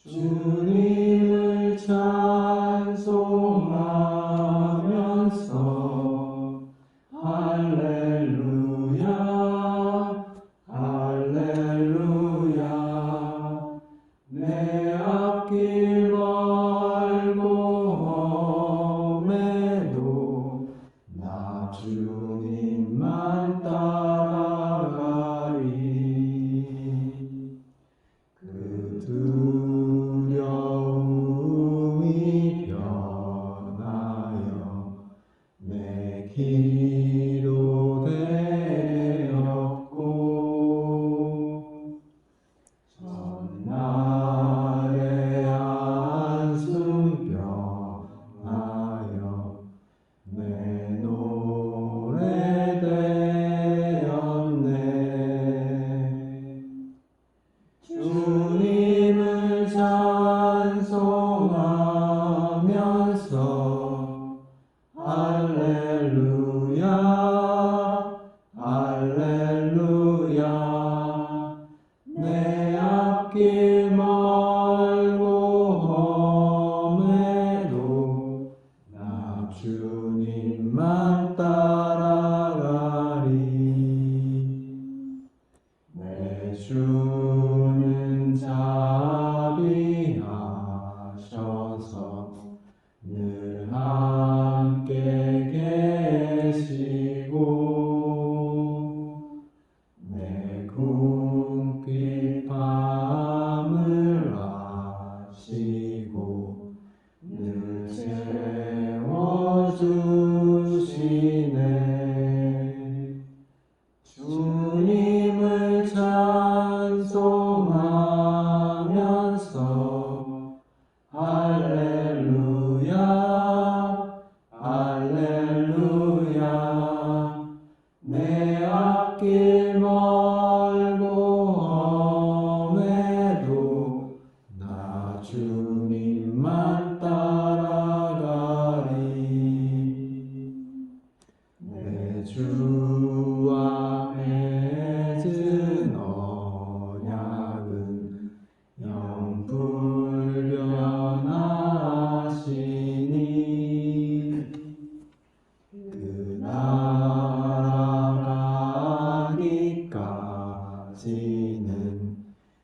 주님을 찬송하면서 할렐루야 할렐루야 내 앞길 멀고 험해도 나 주님만 따라가리 그 두려움이 변하여 내 기로 되었고 전날의 한숨 변하여 내 노래 되었네 주님을 찬송하면서 할렐루야 할렐루야 내 앞길 멀고 험해도 나 주님만 따라가리 내 주는 자비하셔서 늘 함께 계시고 내 궁핍함을 아시고 늘 채워주시네 주님을 찬송하면서 할렐루야 할렐루야 내 앞길 멀고 험해도 나 주님만 따라가리 내 주와 맺은 언약은 영불변하시니 그 나라 가기까지는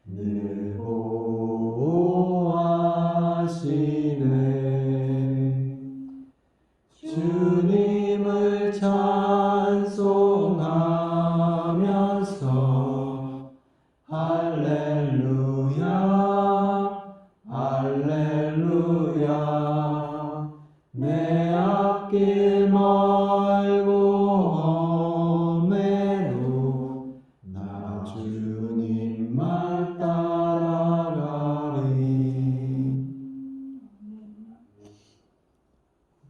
늘 보호하시네 주님을 찬송하면서 할렐루야 할렐루야 내 앞길 멀고 험해도 나 주님만 따라가리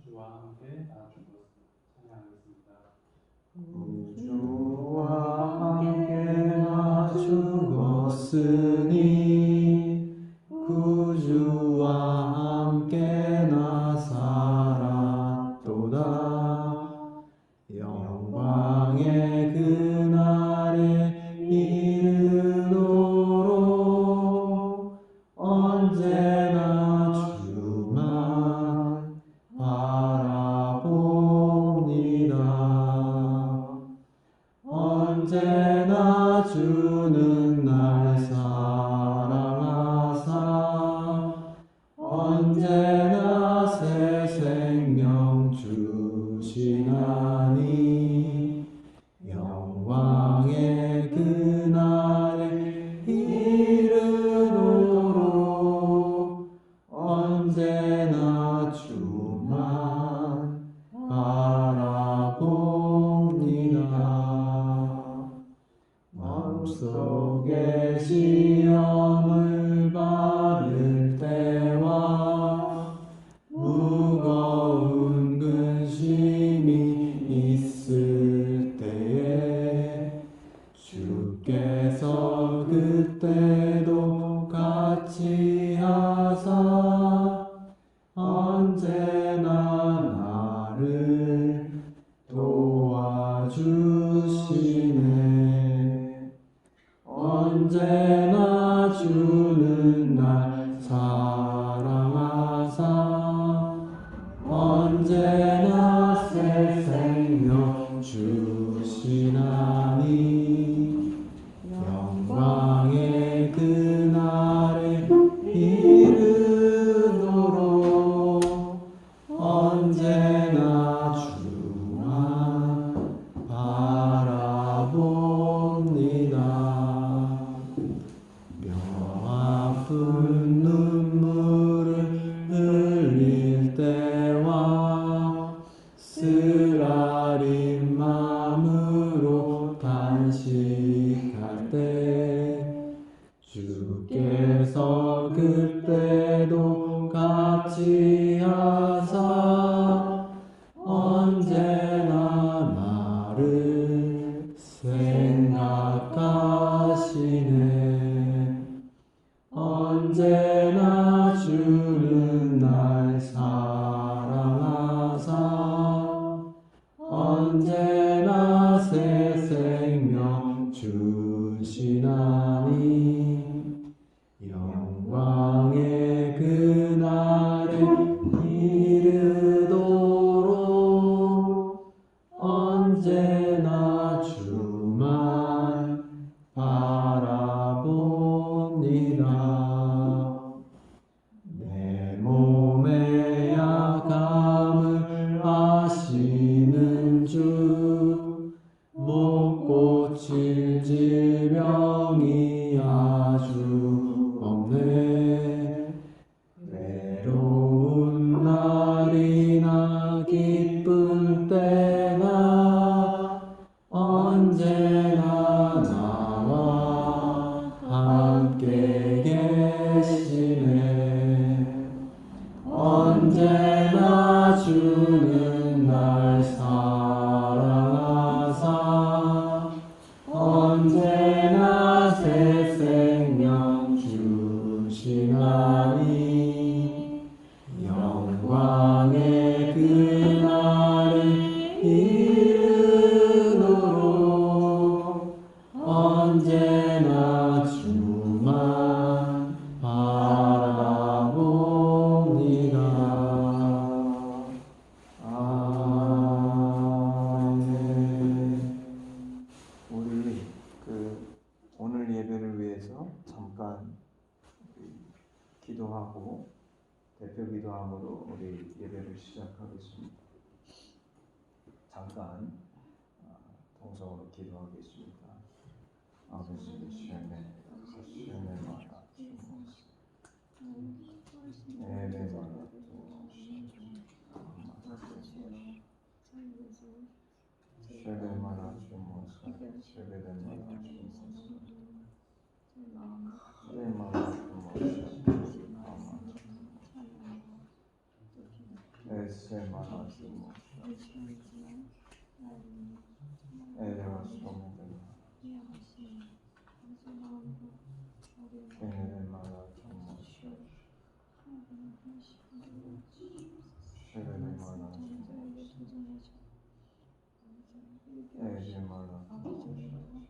주와 함께 나 죽었습니다. 구주와 함께 나 죽었으니 구주와 함께 나 살았도다 영광의 그날에 이르도록 언제나 주만 바라봅니다 언제나 주는 날 사랑하사 언제나 새 생명 주시나니 영광의 그날에 이르도록 언제나 주만 바라봅니다 마음속에 시험을 받을 때와 무거운 근심이 있을 때에 주께서 그때도 같이 하사 언제나 나를 도와주시네 언제나 주는 날 아픈 눈물을 흘릴 때와 쓰라린 마음으로 단식할 때 주께서 그때도 같이 하사 언제나 나를 생각하시네. 언제나 주는 날 사랑하사 언제나 새 생명 주시나니 영광의 그날에 이르도록 언제나 주만 바라봅니다. 내 몸의 약함을 아시는 주, 못 고칠 질병이 아주 없네. 외로운 날이나 기쁠 때나 언제나 나와 함께 계시네. 언제나 주는 날 사랑하사 언제나 새 생명 주시나니 영광의 그날에 이르도록 언제나 주만 바라봅니다. 아멘. 우리 오늘 예배를 위해서 잠깐 기도하고 대표 기도함으로 우리 예배를 시작하겠습니다. 잠깐 동성으로 기도하겠습니다. 아버지 시험에 마라 주옵소서. 예배 마라 쉐베 마라 주옵소서. 쉐베 마라 주옵소서. 쉐베 마라 주옵소서. 에세 마라 주옵소서. 에레와 소메데 에레 마라 주옵소서. 쉐베 마라 주옵소서. 에제 마라 주옵소서.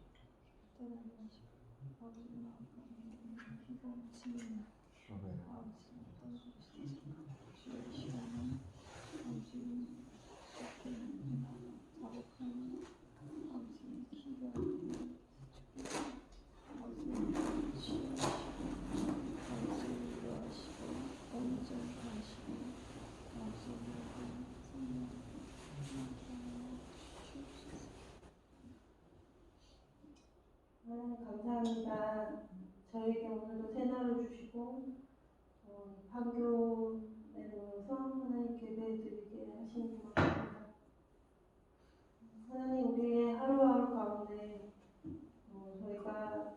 하나님 감사합니다. 저에게 오늘도 새날을 주시고 판교에 모여서 하나님께 예배드리게 하시는 것 같습니다. 하나님 우리의 하루하루 가운데 저희가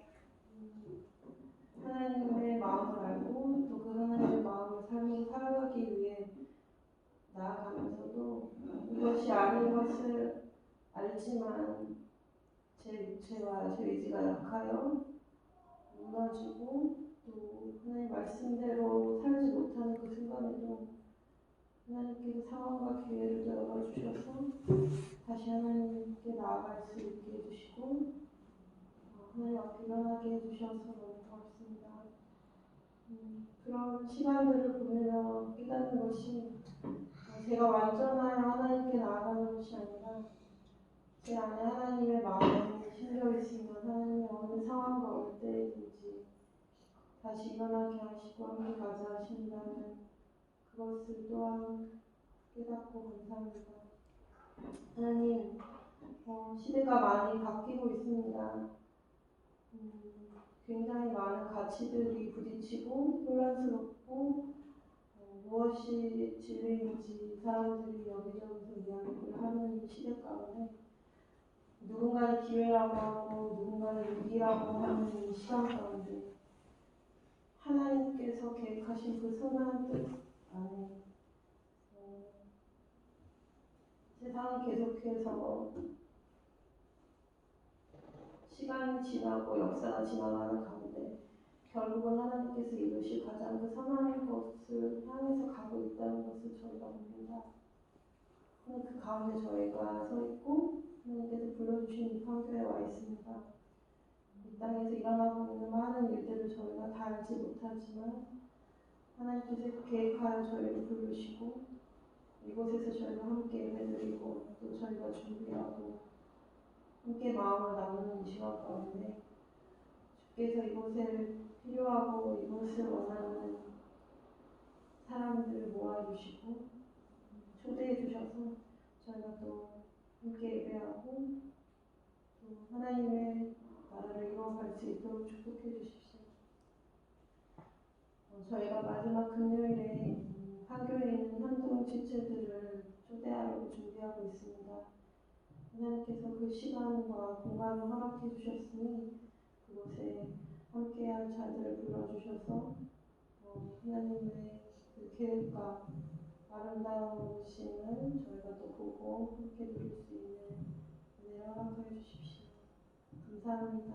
하나님의 마음을 알고 또 그 하나님의 마음을 삶으로 살아가기 위해 나아가면서도 이것이 아닌 것을 알지만 제 육체와 제 의지가 약하여 무너지고 또 하나님 말씀대로 살지 못하는 그 순간에도 하나님께서 상황과 기회를 열어주셔서 다시 하나님께 나아갈 수 있게 해주시고 하나님 앞에 일어나게 해주셔서 너무 고맙습니다. 그런 시간들을 보내며 깨닫는 것이 제가 완전하여 하나님께 나아가는 것이 아니라 제 안에 하나님의 마음이 실려 있으면 하나님의 어느 상황과 어느 때든지 다시 일어나게 하시고 함께 가자 하신다는 그것을 또한 깨닫고 감사합니다. 하나님, 시대가 많이 바뀌고 있습니다. 굉장히 많은 가치들이 부딪히고 혼란스럽고 무엇이 진리인지 사람들이 여기저기서 이야기를 하는 시대 가운데 누군가는 기회라고 하고 누군가는 위기라고 하는 이 시간 가운데 하나님께서 계획하신 그 선한 뜻 안에 세상은 계속해서 시간이 지나고 역사가 지나가는 가운데 결국은 하나님께서 이루실 가장 그 선한 것을 향해서 가고 있다는 것을 저희가 봅니다. 그 가운데 저희가 서 있고 하나님께서 불러주신 이 판교에 와 있습니다. 이 땅에서 일어나고 있는 많은 일들을 저희가 다 알지 못하지만 하나님께서 계획하여 저희를 부르시고 이곳에서 저희가 함께 예배드리고 또 저희가 준비하고 함께 마음을 나누는 이 시간 가운데 주께서 이곳을 필요하고 이곳을 원하는 사람들을 모아주시고 초대해 주셔서 저희가 또 함께 예배하고 또 하나님의 나라를 이루어갈 수 있도록 축복해 주십시오. 저희가 마지막 금요일에 판교에 있는 한동 지체들을 초대하려고 준비하고 있습니다. 하나님께서 그 시간과 공간을 허락해 주셨으니 그곳에 함께할 자들을 불러주셔서 하나님의 그 계획과 아름다우심을 저희가 또 보고 함께 누릴 수 있는 은혜를 허락해 주십시오. 감사합니다.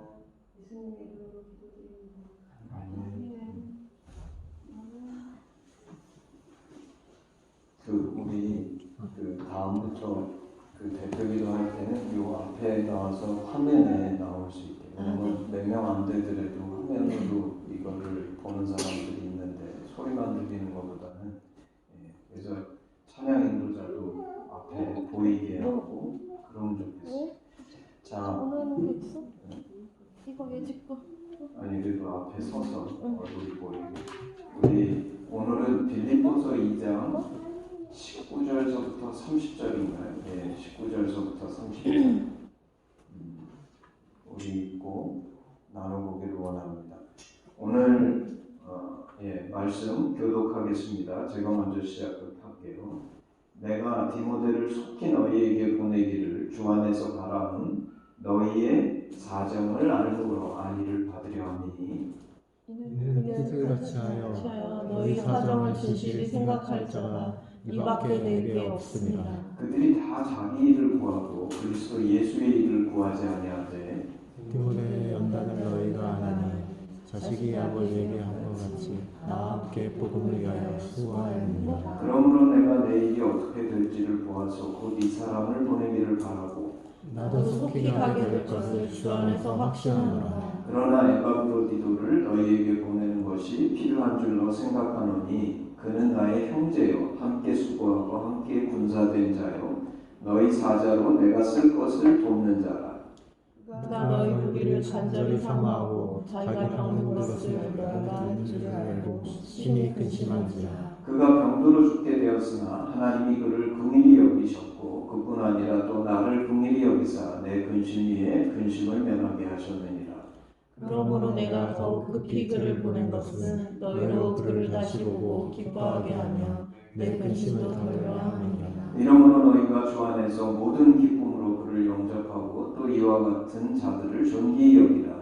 예수님의 이름으로 기도드립니다. 아멘. 우리 다음부터 대표기도 할 때는 요 앞에 나와서 화면에 나올 수 있게. 왜냐면 몇 명 안 되더라도 화면으로 이거를 보는 사람들이 있는데 소리만 들리는 것보다는 그래서 찬양 인도자도 앞에 보이게 하고 그러면 좋겠어요. 자, 오늘은 백수? 이거 왜 찍고? 아니 그래도 앞에 서서 얼굴이 보이고 우리 오늘은 빌립보서 2장 19절서부터 30절인가요? 네, 19절서부터 30절 우리 읽고 나눠보기를 원합니다. 오늘 말씀 교독하겠습니다. 제가 먼저 시작할게요. 내가 디모데를 속히 너희에게 보내기를 주 안에서 바라는 너희의 사정을 알므로 안위를 받으려 함이니 이는 뜻을 같이 하여 너희 사정을 진실히 생각할 자가 이밖에 내게 없습니다. 그들이 다 자기 일을 구하고 그리스도 예수의 일을 구하지 아니하되 디모데의 연단을 너희가 아나니 자식이 아버지에게 한 것 같이 나와 함께 복음을 위하여 수고하였느니라. 그러므로 내가 내 일이 어떻게 될지를 보아서 곧 이 사람을 보내기를 바라고 나도 속히 가게 될 것을 주 안에서 확신하노라. 그러나 에바브로디도를 너희에게 보내는 것이 필요한 줄로 생각하노니 그는 나의 형제요 함께 수고하고 함께 군사된 자요 너희 사자로 내가 쓸 것을 돕는 자라. 그가 너희 무리를 간절히 사모하고 자기가 병든 것을 너희가 아는 줄 알고 심히 근심한지라. 그가 병들어 죽게 되었으나 하나님이 그를 긍휼히 여기셨고 그뿐 아니라 또 나를 긍휼히 여기사 내 근심 위에 근심을 면하게 하셨느니라. 그러므로 내가 더욱 급히 그를 보낸 것은 너희로 그를 다시 보고 기뻐하게 하며 내 근심을 덜려 함이니라. 이러므로 너희가 주 안에서 모든 기쁨으로 그를 영접하고 또 이와 같은 자들을 존귀히 여기라.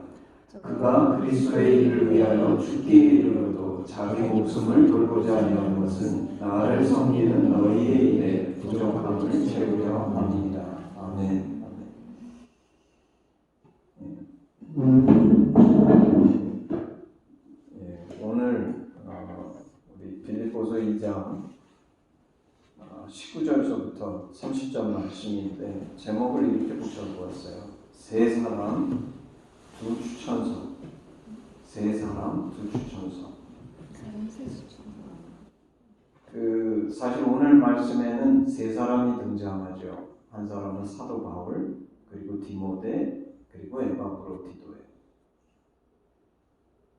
그가 그리스도의 일을 위하여 죽기 이르러도 자기 목숨을 돌보지 아니한 것은 나를 섬기는 너희의 일에 부족함을 채우려 함이니라. 아멘. 오늘 우리 빌립보서 2장 19절서부터 30절 말씀인데 제목을 이렇게 붙여보았어요. 세 사람 두 추천서. 세 사람 두 추천서. 사실 오늘 말씀에는 세 사람이 등장하죠. 한 사람은 사도 바울, 그리고 디모데, 그리고 에바브로디도예요.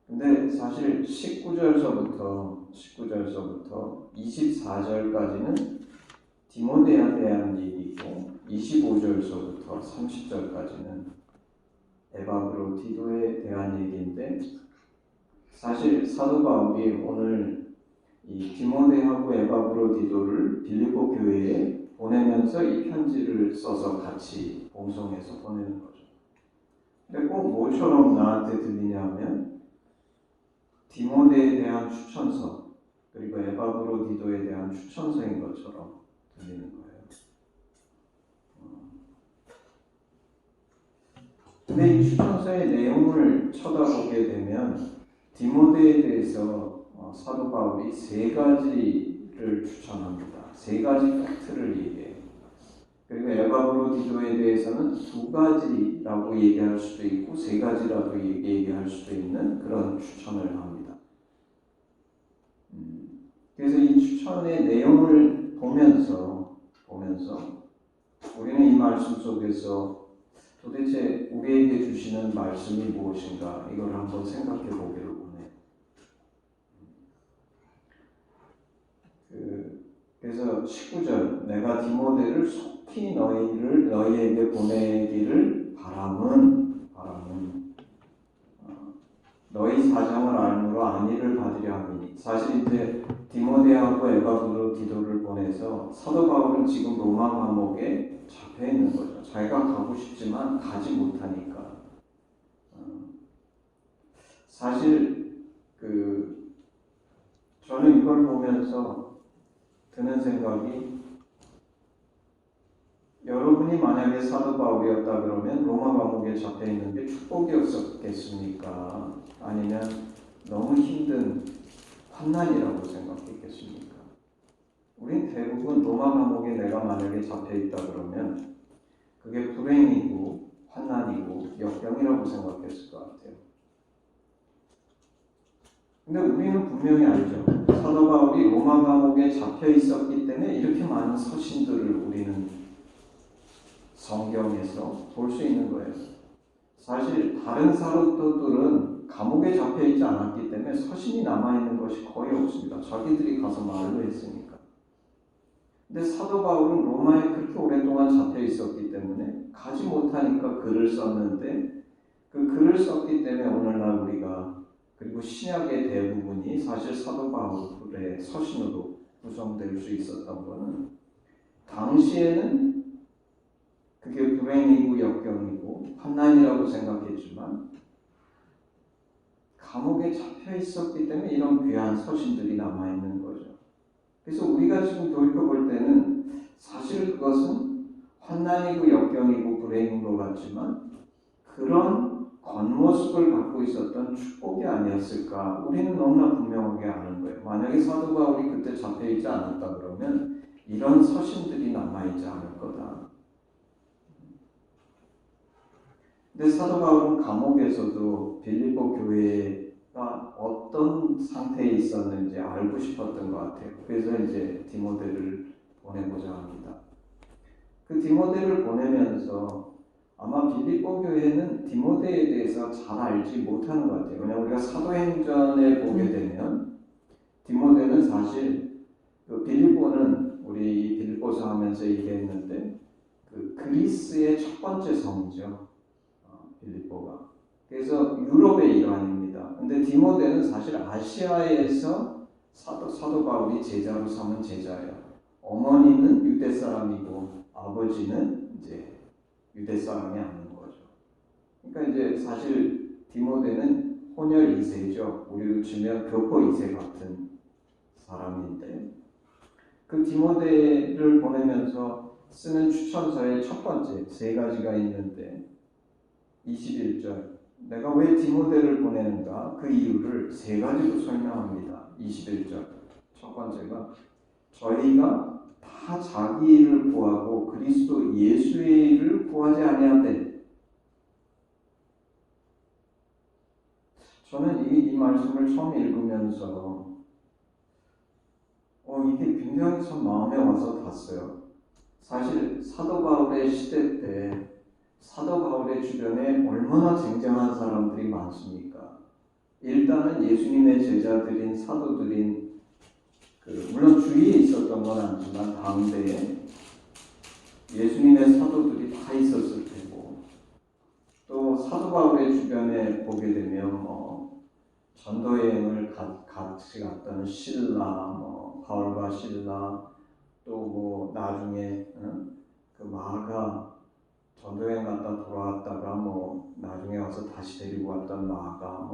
근데 사실 19절서부터 24절까지는 디모데에 대한 얘기고 25절서부터 30절까지는 에바브로디도에 대한 얘기인데, 사실 사도 바울이 오늘 이 디모데하고 에바브로디도를 빌립보 교회에 보내면서 이 편지를 써서 같이 봉송해서 보내는 거죠. 근데 꼭 뭐처럼 나한테 들리냐면 디모데에 대한 추천서 그리고 에바브로디도에 대한 추천서인 것처럼 들리는 거예요. 근데 이 추천서의 내용을 쳐다보게 되면 디모데에 대해서 사도 바울이 세 가지를 추천합니다. 세 가지 팩트를 얘기해요. 그리고 에바브로디도에 대해서는 두 가지라고 얘기할 수도 있고 세 가지라고 얘기할 수도 있는 그런 추천을 합니다. 그래서 이 추천의 내용을 보면서 우리는 이 말씀 속에서 도대체 우리에게 주시는 말씀이 무엇인가 이걸 한번 생각해 보기를 원해요. 그래서 19절 내가 디모데를 속히 너희에게 보내기를 바람은 너희 사정을 알므로 안위를 받으려 하니. 사실 이제 디모데하고 에바브로디도를 보내서 사도 바울은 지금 로마 감옥에 잡혀 있는 거죠. 자기가 가고 싶지만 가지 못하니까. 사실 저는 이걸 보면서 드는 생각이, 여러분이 만약에 사도 바울이었다 그러면 로마 감옥에 잡혀 있는 게 축복이었겠습니까? 아니면 너무 힘든 환난이라고 생각했겠습니까? 우린 대부분 로마 감옥에 내가 만약에 잡혀 있다 그러면 그게 불행이고 환난이고 역경이라고 생각했을 것 같아요. 근데 우리는 분명히 알죠. 사도 바울이 로마 감옥에 잡혀 있었기 때문에 이렇게 많은 서신들을 우리는 성경에서 볼 수 있는 거예요. 사실 다른 사도들은 감옥에 잡혀 있지 않았기 때문에 서신이 남아있는 것이 거의 없습니다. 자기들이 가서 말로 했으니까. 근데 사도 바울은 로마에 그렇게 오랫동안 잡혀 있었기 때문에 가지 못하니까 글을 썼는데, 그 글을 썼기 때문에 오늘날 우리가, 그리고 신약의 대부분이 사실 사도 바울의 서신으로 구성될 수 있었던 것은, 당시에는 그게 불행이고 역경이고 환난이라고 생각했지만 감옥에 잡혀 있었기 때문에 이런 귀한 서신들이 남아있는 거죠. 그래서 우리가 지금 돌이켜볼 때는 사실 그것은 환난이고 역경이고 불행인 것 같지만 그런 겉모습을 갖고 있었던 축복이 아니었을까? 우리는 너무나 분명하게 아는 거예요. 만약에 사도 바울이 그때 잡혀 있지 않았다 그러면 이런 서신들이 남아있지 않을 거다. 근데 사도 바울은 감옥에서도 빌립보 교회가 어떤 상태에 있었는지 알고 싶었던 것 같아요. 그래서 이제 디모데를 보내고자 합니다. 그 디모데를 보내면서 아마 빌립보 교회는 디모데에 대해서 잘 알지 못하는 것 같아요. 왜냐하면 우리가 사도행전에 보게 되면 디모데는 사실 빌립보는 우리 빌립보서 하면서 얘기했는데 그리스의 첫 번째 성이죠. 빌립보가. 그래서 유럽의 일환입니다. 근데 디모데는 사실 아시아에서 사도 바울이 제자로 삼은 제자예요. 어머니는 유대 사람이고 아버지는 이제 유대 사람이 아닌 거죠. 그러니까 이제 사실 디모데는 혼혈 2세죠. 우리로 치면 교포 2세 같은 사람인데, 그 디모데를 보내면서 쓰는 추천서의 첫 번째 세 가지가 있는데 21절 내가 왜 디모데를 보내는가 그 이유를 세 가지로 설명합니다. 21절 첫 번째가 저희가 다 자기 일을 구하고 그리스도 예수의 일을 구하지 아니하되. 저는 이 말씀을 처음 읽으면서 이게 굉장히 참 마음에 와서 닿았어요. 사실 사도 바울의 시대 때 사도 바울의 주변에 얼마나 쟁쟁한 사람들이 많습니까? 일단은 예수님의 제자들인 사도들인 물론 주위에 있었던 건 아니지만 당대에 예수님의 사도들이 다 있었을 테고, 또 또 사도 바울의 주변에 보게 되면 전도 여행을 같이 갔던 실라, 바울과 실라, 또 나중에 그 마가 전도 여행 갔다 돌아왔다가 나중에 와서 다시 데리고 왔던 마가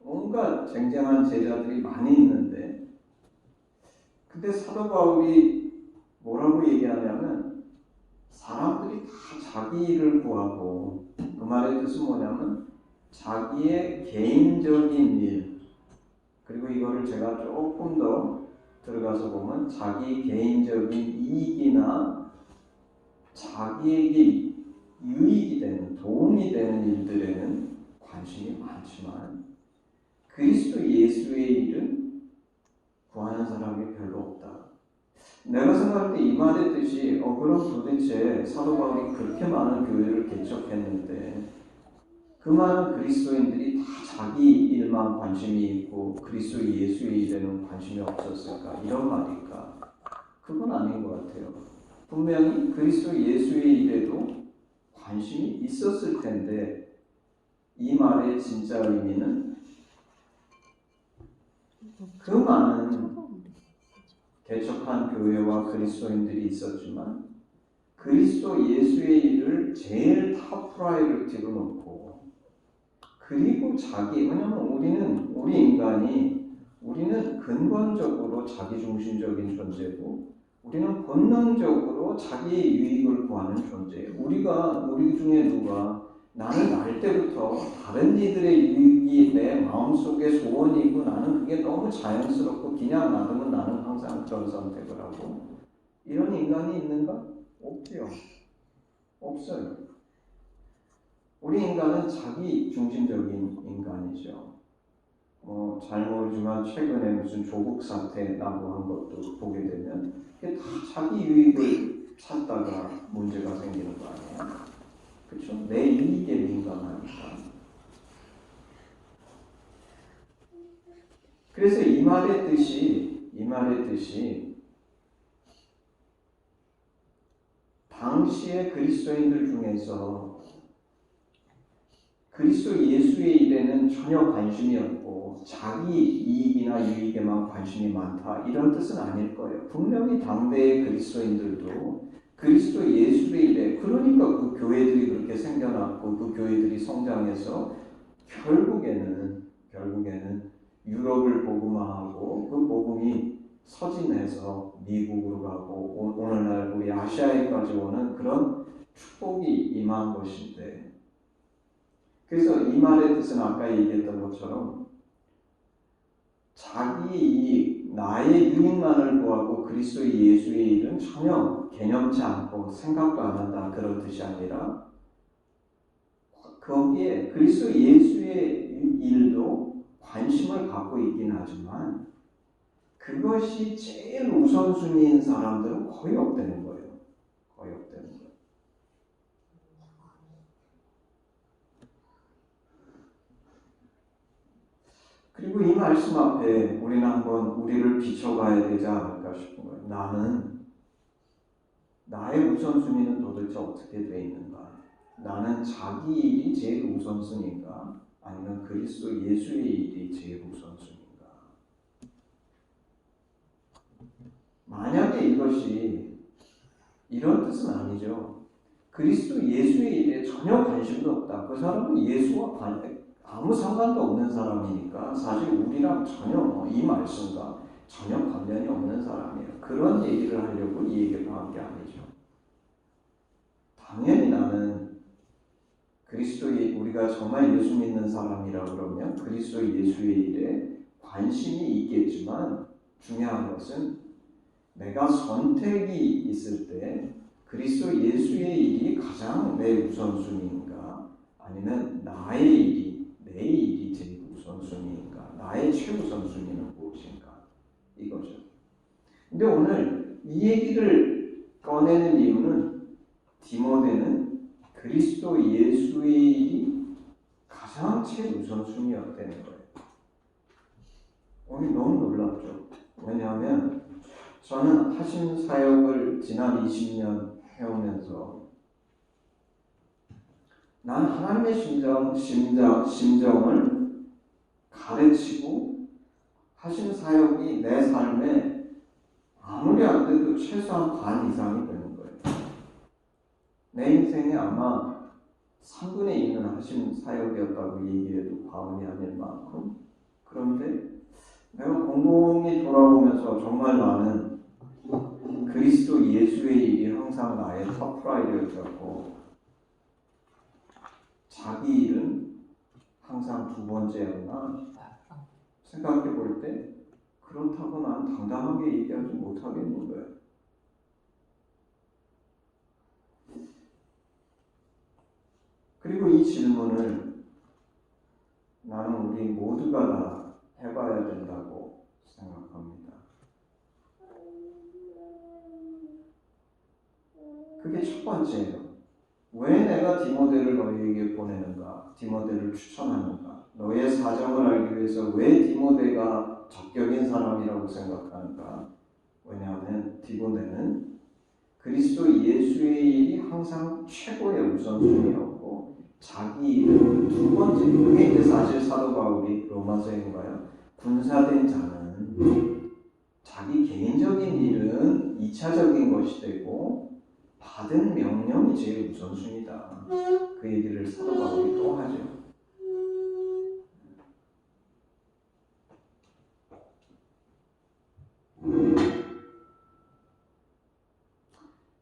온갖 쟁쟁한 제자들이 많이 있는데, 근데 사도 바울이 뭐라고 얘기하냐면 사람들이 다 자기 일을 구하고, 그 말의 뜻은 뭐냐면 자기의 개인적인 일, 그리고 이거를 제가 조금 더 들어가서 보면 자기 개인적인 이익이나 자기에게 유익이 되는, 도움이 되는 일들에는 관심이 많지만 그리스도 예수의 일은 구하는 사람이 별로 없다. 내가 생각할 때 이 말의 뜻이 그럼 도대체 사도 바울이 그렇게 많은 교회를 개척했는데 그 많은 그리스도인들이 다 자기 일만 관심이 있고 그리스도 예수의 일에는 관심이 없었을까? 이런 말일까? 그건 아닌 것 같아요. 분명히 그리스도 예수의 일에도 관심이 있었을 텐데, 이 말의 진짜 의미는 그 많은 개척한 교회와 그리스도인들이 있었지만 그리스도 예수의 일을 제일 탑 프라이어리티로 놓고, 그리고 왜냐면 우리는 근본적으로 자기중심적인 존재고, 우리는 본능적으로 자기의 유익을 구하는 존재예요. 우리 중에 누가 나는 날 때부터 다른 이들의 유익이 내 마음속에 소원이고 나는 그게 너무 자연스럽고 그냥 놔두면 나는 항상 그런 선택을 하고, 이런 인간이 있는가? 없죠. 없어요. 우리 인간은 자기 중심적인 인간이죠. 잘 모르지만 최근에 무슨 조국 사태 나고 한 것도 보게 되면 그게 다 자기 유익을 찾다가 문제가 생기는 거 아니에요? 그렇죠? 내 이익에 민감하니까. 그래서 이 말의 뜻이 당시의 그리스도인들 중에서 그리스도 예수의 일에는 전혀 관심이 없고 자기 이익이나 유익에만 관심이 많다, 이런 뜻은 아닐 거예요. 분명히 당대의 그리스도인들도 그리스도 예수의 일에, 그러니까 그 교회들이 그렇게 생겨났고 그 교회들이 성장해서 결국에는 유럽을 복음화하고 그 복음이 서진해서 미국으로 가고 오늘날 우리 아시아에까지 오는 그런 축복이 임한 것인데, 그래서 이 말의 뜻은 아까 얘기했던 것처럼 자기 이익, 나의 유익만을 구하고 그리스도 예수의 일은 전혀 개념치 않고 생각도 안 한다, 그런 뜻이 아니라 거기에 그리스도 예수의 일도 관심을 갖고 있긴 하지만 그것이 제일 우선순위인 사람들은 거의 없다는 거예요. 거의 없다는 거예요. 그리고 이 말씀 앞에 우리는 한번 우리를 비춰봐야 되지 않을까 싶은 거예요. 나의 우선순위는 도대체 어떻게 되어 있는가? 나는 자기 일이 제일 우선순위인가? 아니면 그리스도 예수의 일이 제일 우선순위인가? 만약에 이것이 이런 뜻은 아니죠. 그리스도 예수의 일에 전혀 관심도 없다. 그 사람은 예수와 아무 상관도 없는 사람이니까 사실 우리랑 전혀 이 말씀과 전혀 관련이 없는 사람이에요. 그런 얘기를 하려고 이 얘기를 한 게 아니죠. 당연히 나는 우리가 정말 예수 믿는 사람이라 그러면 그리스도 예수의 일에 관심이 있겠지만, 중요한 것은 내가 선택이 있을 때 그리스도 예수의 일이 가장 내 우선순위인가, 아니면 나의 일이, 내 일이 제일 우선순위인가, 나의 최우선순위는 무엇인가, 이거죠. 근데 오늘 이 얘기를 꺼내는 이유는 디모데는 그리스도 예수의 일이 가장 최우선순위였다는 거예요. 오늘 너무 놀랍죠. 왜냐하면 저는 하신 사역을 지난 20년 해오면서 난 하나님의 심정을 가르치고 하신 사역이 내 삶에 아무리 안 돼도 최소한 반 이상이 되는 거예요. 내 인생에 아마 3분의 2는 하신 사역이었다고 얘기해도 과언이 아닐 만큼. 그런데 내가 곰곰이 돌아보면서 정말 나는 그리스도 예수의 일이 항상 나의 탑 프라이어리였고 자기 일은 항상 두 번째였나 생각해 볼 때 그렇다고 난 당당하게 얘기하지 못하겠는 거예요. 그리고 이 질문을 나는 우리 모두가 다 해봐야 된다고 생각합니다. 그게 첫 번째예요. 왜 내가 디모데를 너희에게 보내는가? 디모데를 추천하는가? 너의 사정을 알기 위해서 왜 디모데가 적격인 사람이라고 생각하는가? 왜냐하면 디모데는 그리스도 예수의 일이 항상 최고의 우선순위였고 자기 일은 두 번째. 그게 이제 사실 사도 바울이 로마서인가요? 군사된 자는 자기 개인적인 일은 2차적인 것이 되고 받은 명령이 제일 우선순위다. 그 얘기를 사도 바울이 또 하죠.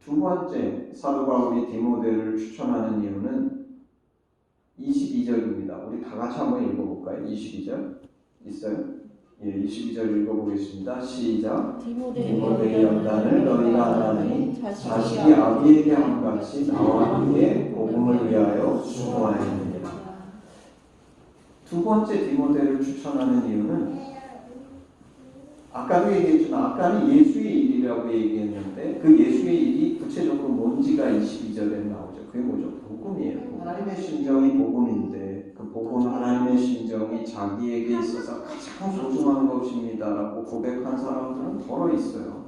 두 번째, 사도 바울이 디모데를 추천하는 이유는 22절입니다. 우리 다 같이 한번 읽어볼까요? 22절 있어요? 예, 22절 읽어보겠습니다. 시작. 디모데의 연단을 너희가 하나니 자식이 아비에게 함같이 나와 함께 복음을 위하여 수고하였느니라. 두 번째 디모데를 추천하는 이유는 아까도 얘기했지만 아까는 예수의 일이라고 얘기했는데 그 예수의 일이 구체적으로 뭔지가 22절에 나오죠. 그게 뭐죠? 복음이에요. 하나님의 심정이 복음인데 그 복음 하나님의 심정이 자기에게 있어서 가장 소중한 것입니다라고 고백한 사람들은 덜어 있어요.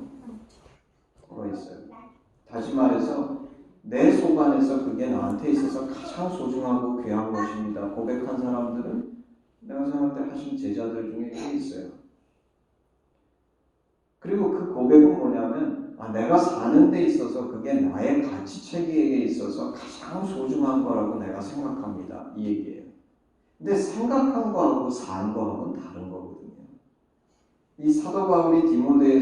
다시 말해서 내 속안에서 그게 나한테 있어서 가장 소중하고 귀한 것입니다. 고백한 사람들은 내가 생각할 때 하신 제자들 중에 꽤 있어요. 그리고 그 고백은 뭐냐면 내가 사는 데 있어서 그게 나의 가치체계에 있어서 가장 소중한 거라고 내가 생각합니다. 이 얘기예요. 근데 생각한 거하고 산 거하고는 다른 거거든요. 이 사도 바울이 디모데에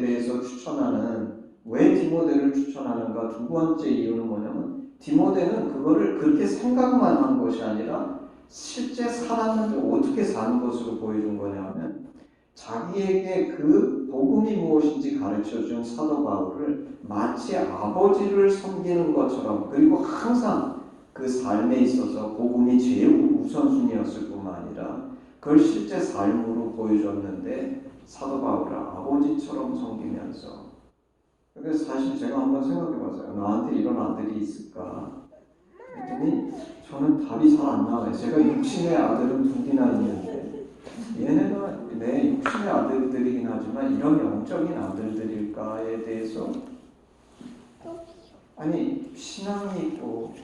대해서 추천하는 왜 디모데를 추천하는가 두 번째 이유는 뭐냐면 디모데는 그거를 그렇게 생각만 한 것이 아니라 실제 살았는데 어떻게 사는 것으로 보여준 거냐면 자기에게 그 복음이 무엇인지 가르쳐준 사도 바울을 마치 아버지를 섬기는 것처럼 그리고 항상 그 삶에 있어서 복음이 제일 우선순위였을 뿐만 아니라 그걸 실제 삶으로 보여줬는데 사도 바울을 아버지처럼 섬기면서 그래서 사실 제가 한번 생각해봤어요. 나한테 이런 아들이 있을까? 그랬더니 저는 답이 잘 안 나와요. 제가 육신의 아들은 2개나 있는데 얘네가 내 육신의 아들들이긴 하지만 이런 영적인 아들들일까에 대해서 아니 신앙이 있고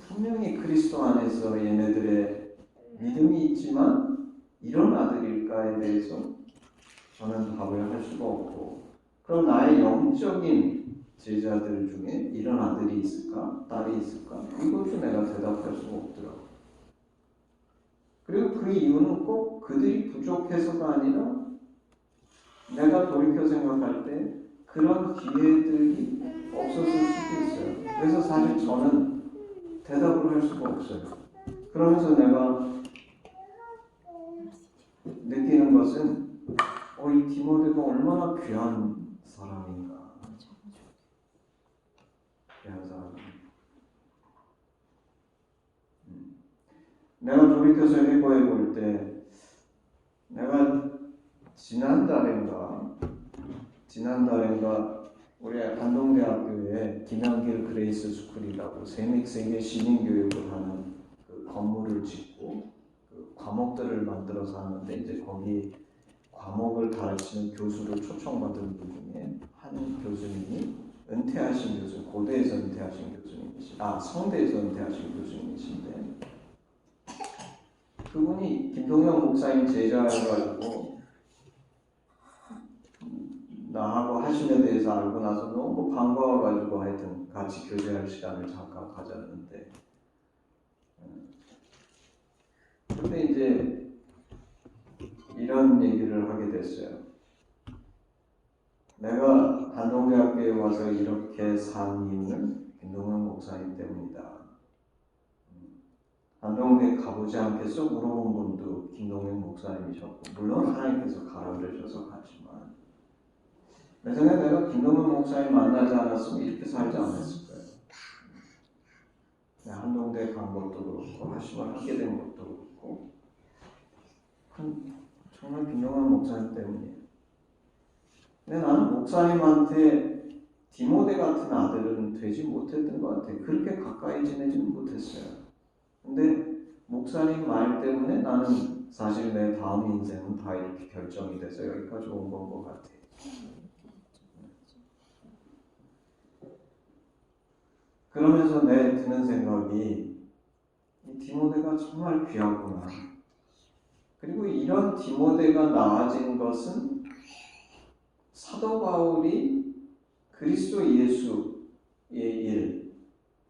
분명히 그리스도 안에서 얘네들의 믿음이 있지만 이런 아들일까에 대해서 저는 답을 할 수가 없고 그럼 나의 영적인 제자들 중에 이런 아들이 있을까? 딸이 있을까? 이것도 내가 대답할 수가 없더라고요. 그리고 그 이유는 꼭 그들이 부족해서가 아니라 내가 돌이켜 생각할 때 그런 기회들이 없었을 수도 있어요. 그래서 사실 저는 대답을 할 수가 없어요. 그러면서 내가 느끼는 것은 이 디모데가 얼마나 귀한 사람인가. 귀한 사람. 내가 돌이켜서 해보해 볼 때 내가 지난달인가 우리 안동대학교에 김양길 그레이스 스쿨이라고 세계 시민교육을 하는 그 건물을 짓고 그 과목들을 만들어서 하는데 이제 거기 과목을 가르치는 교수를 초청받은 분 중에 한 교수님이 은퇴하신 교수님, 고대에서 은퇴하신 성대에서 은퇴하신 교수님이신데 그분이 김동영 목사님 제자여가지고 나하고 하심에 대해서 알고 나서 너무 반가워가지고 하여튼 같이 교제할 시간을 잠깐 가졌는데 근데 이제 이런 얘기를 하게 됐어요. 내가 한동대학교에 와서 이렇게 산 이유는 김동영 목사님 때문이다. 한동대 가보지 않겠어? 물어본 분도 김동영 목사님이셨고 물론 하나님께서 가라 그러셔서 갔지만 내 생각에 내가 김동영 목사님 만나지 않았으면 이렇게 살지 않았을 거예요. 한동대 간 것도 그렇고 하심을 하게 된 것도 그렇고 정말 김동영 목사님 때문이에요. 근데 나는 목사님한테 디모데 같은 아들은 되지 못했던 것 같아요. 그렇게 가까이 지내지는 못했어요. 근데 목사님 말 때문에 나는 사실 내 다음 인생은 다 이렇게 결정이 돼서 여기까지 온 건 것 같아요. 그러면서 내 드는 생각이 이 디모데가 정말 귀하구나. 그리고 이런 디모데가 나아진 것은 사도 바울이 그리스도 예수의 일,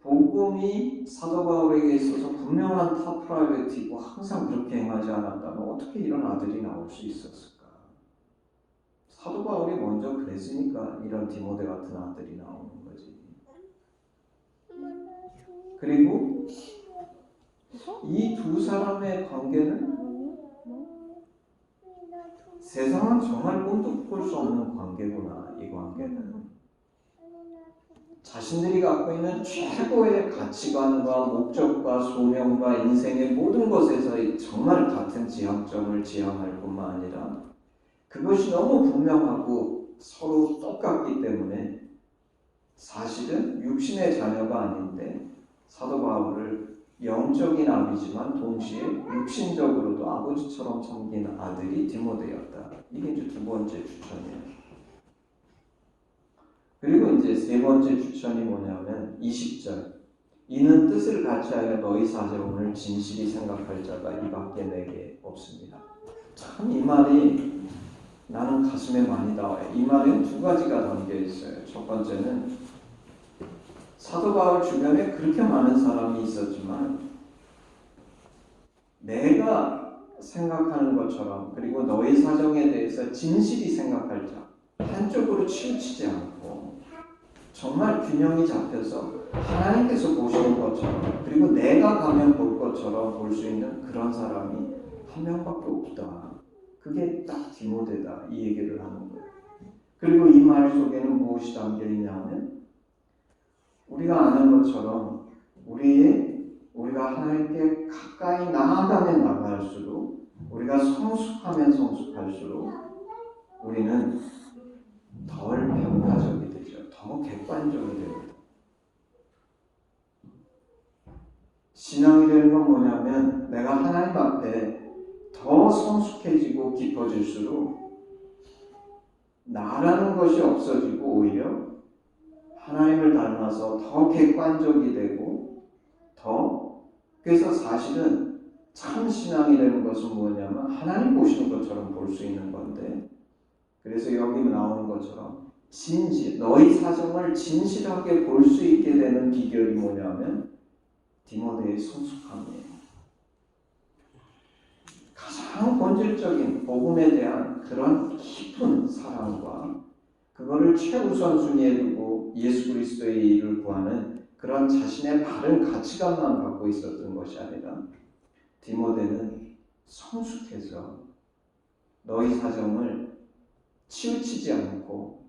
복음이 사도 바울에게 있어서 분명한 탑 프라이어리티고 항상 그렇게 행하지 않았다면 어떻게 이런 아들이 나올 수 있었을까? 사도 바울이 먼저 그랬으니까 이런 디모데 같은 아들이 나오는 거지. 그리고 이 두 사람의 관계는 세상은 정말 꿈도 꿀 수 없는 관계구나. 이 관계는 자신들이 갖고 있는 최고의 가치관과 목적과 소명과 인생의 모든 것에서 정말 같은 지향점을 지향할 뿐만 아니라 그것이 너무 분명하고 서로 똑같기 때문에 사실은 육신의 자녀가 아닌데 사도 바울을 영적인 아비지만 동시에 육신적으로도 아버지처럼 섬긴 아들이 디모데였다. 이게 이제 두 번째 추천이에요. 그리고 이제 세 번째 추천이 뭐냐면 20절. 이는 뜻을 같이하여 너희 사정을 진실이 생각할 자가 이밖에 내게 없습니다. 참 이 말이 나는 가슴에 많이 닿아요. 이 말에는 두 가지가 담겨 있어요. 첫 번째는 사도 바울 주변에 그렇게 많은 사람이 있었지만 내가 생각하는 것처럼 그리고 너희 사정에 대해서 진실이 생각할 자, 한쪽으로 치우치지 않고 정말 균형이 잡혀서 하나님께서 보시는 것처럼 그리고 내가 가면 볼 것처럼 볼 수 있는 그런 사람이 한 명밖에 없다. 그게 딱 디모데다. 이 얘기를 하는 거예요. 그리고 이 말 속에는 무엇이 담겨 있냐면 우리가 아는 것처럼 우리가 하나님께 가까이 나아가면 나아갈수록 우리가 성숙하면 성숙할수록 우리는 덜 평가적이 되죠. 더 객관적이 됩니다. 신앙이 되는 건 뭐냐면 내가 하나님 앞에 더 성숙해지고 깊어질수록 나라는 것이 없어지고 오히려 하나님을 닮아서 더 객관적이 되고 그래서 사실은 참 신앙이라는 것은 뭐냐면 하나님 보시는 것처럼 볼 수 있는 건데 그래서 여기 나오는 것처럼 너희 사정을 진실하게 볼 수 있게 되는 비결이 뭐냐면 디모데의 성숙함이에요. 가장 본질적인 복음에 대한 그런 깊은 사랑과 그거를 최우선순위에 두고 예수 그리스도의 일을 구하는 그런 자신의 바른 가치관만 갖고 있었던 것이 아니라 디모데는 성숙해서 너희 사정을 치우치지 않고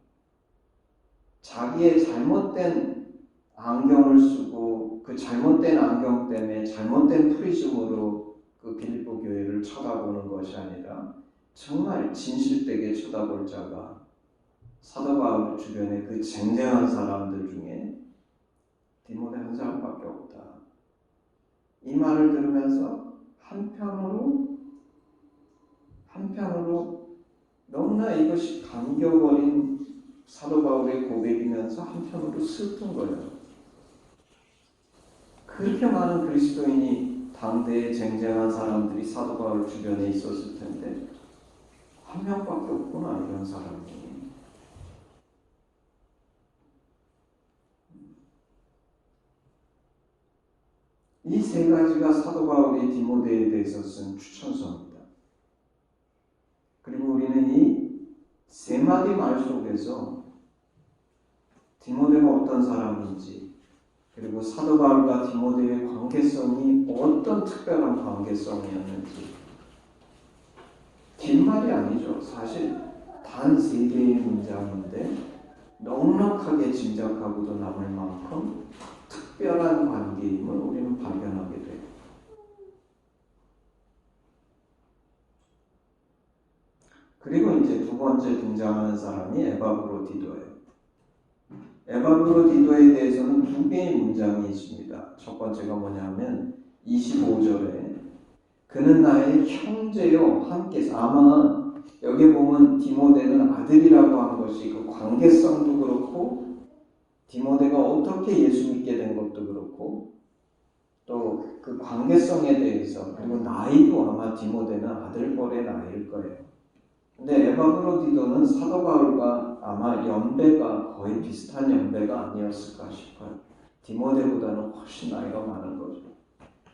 자기의 잘못된 안경을 쓰고 그 잘못된 안경 때문에 잘못된 프리즘으로 그 빌립보 교회를 쳐다보는 것이 아니라 정말 진실되게 쳐다볼 자가 사도 바울 주변의 그 쟁쟁한 사람들 중에 디모데 한 사람밖에 없다. 이 말을 들으면서 한편으로 너무나 이것이 감겨버린 사도 바울의 고백이면서 한편으로 슬픈 거예요. 그렇게 많은 그리스도인이 당대에 쟁쟁한 사람들이 사도 바울 주변에 있었을 텐데 한 명밖에 없구나, 이런 사람이. 이 세 가지가 사도 바울이 디모데에 대해서 쓴 추천서입니다. 그리고 우리는 이 세 마디 말 속에서 디모데가 어떤 사람인지, 그리고 사도 바울과 디모데의 관계성이 어떤 특별한 관계성이었는지, 긴 말이 아니죠. 사실 단 3개의 문장인데 넉넉하게 짐작하고도 남을 만큼 특별한 관계임을 우리는 발견하게 돼요. 그리고 이제 두 번째 등장하는 사람이 에바브로디도예요. 에바브로디도에 대해서는 2개의 문장이 있습니다. 첫 번째가 뭐냐면 25절에 그는 나의 형제요 함께, 아마 여기 보면 디모데는 아들이라고 한 것이 그 관계성도 그렇고 디모데가 어떻게 예수 믿게 된 것도 그렇고 또 그 관계성에 대해서, 그리고 나이도 아마 디모데는 아들뻘의 나이일 거예요. 근데 에바브로디도는 사도 바울과 아마 연배가 거의 비슷한 연배가 아니었을까 싶어요. 디모데보다는 훨씬 나이가 많은 거죠.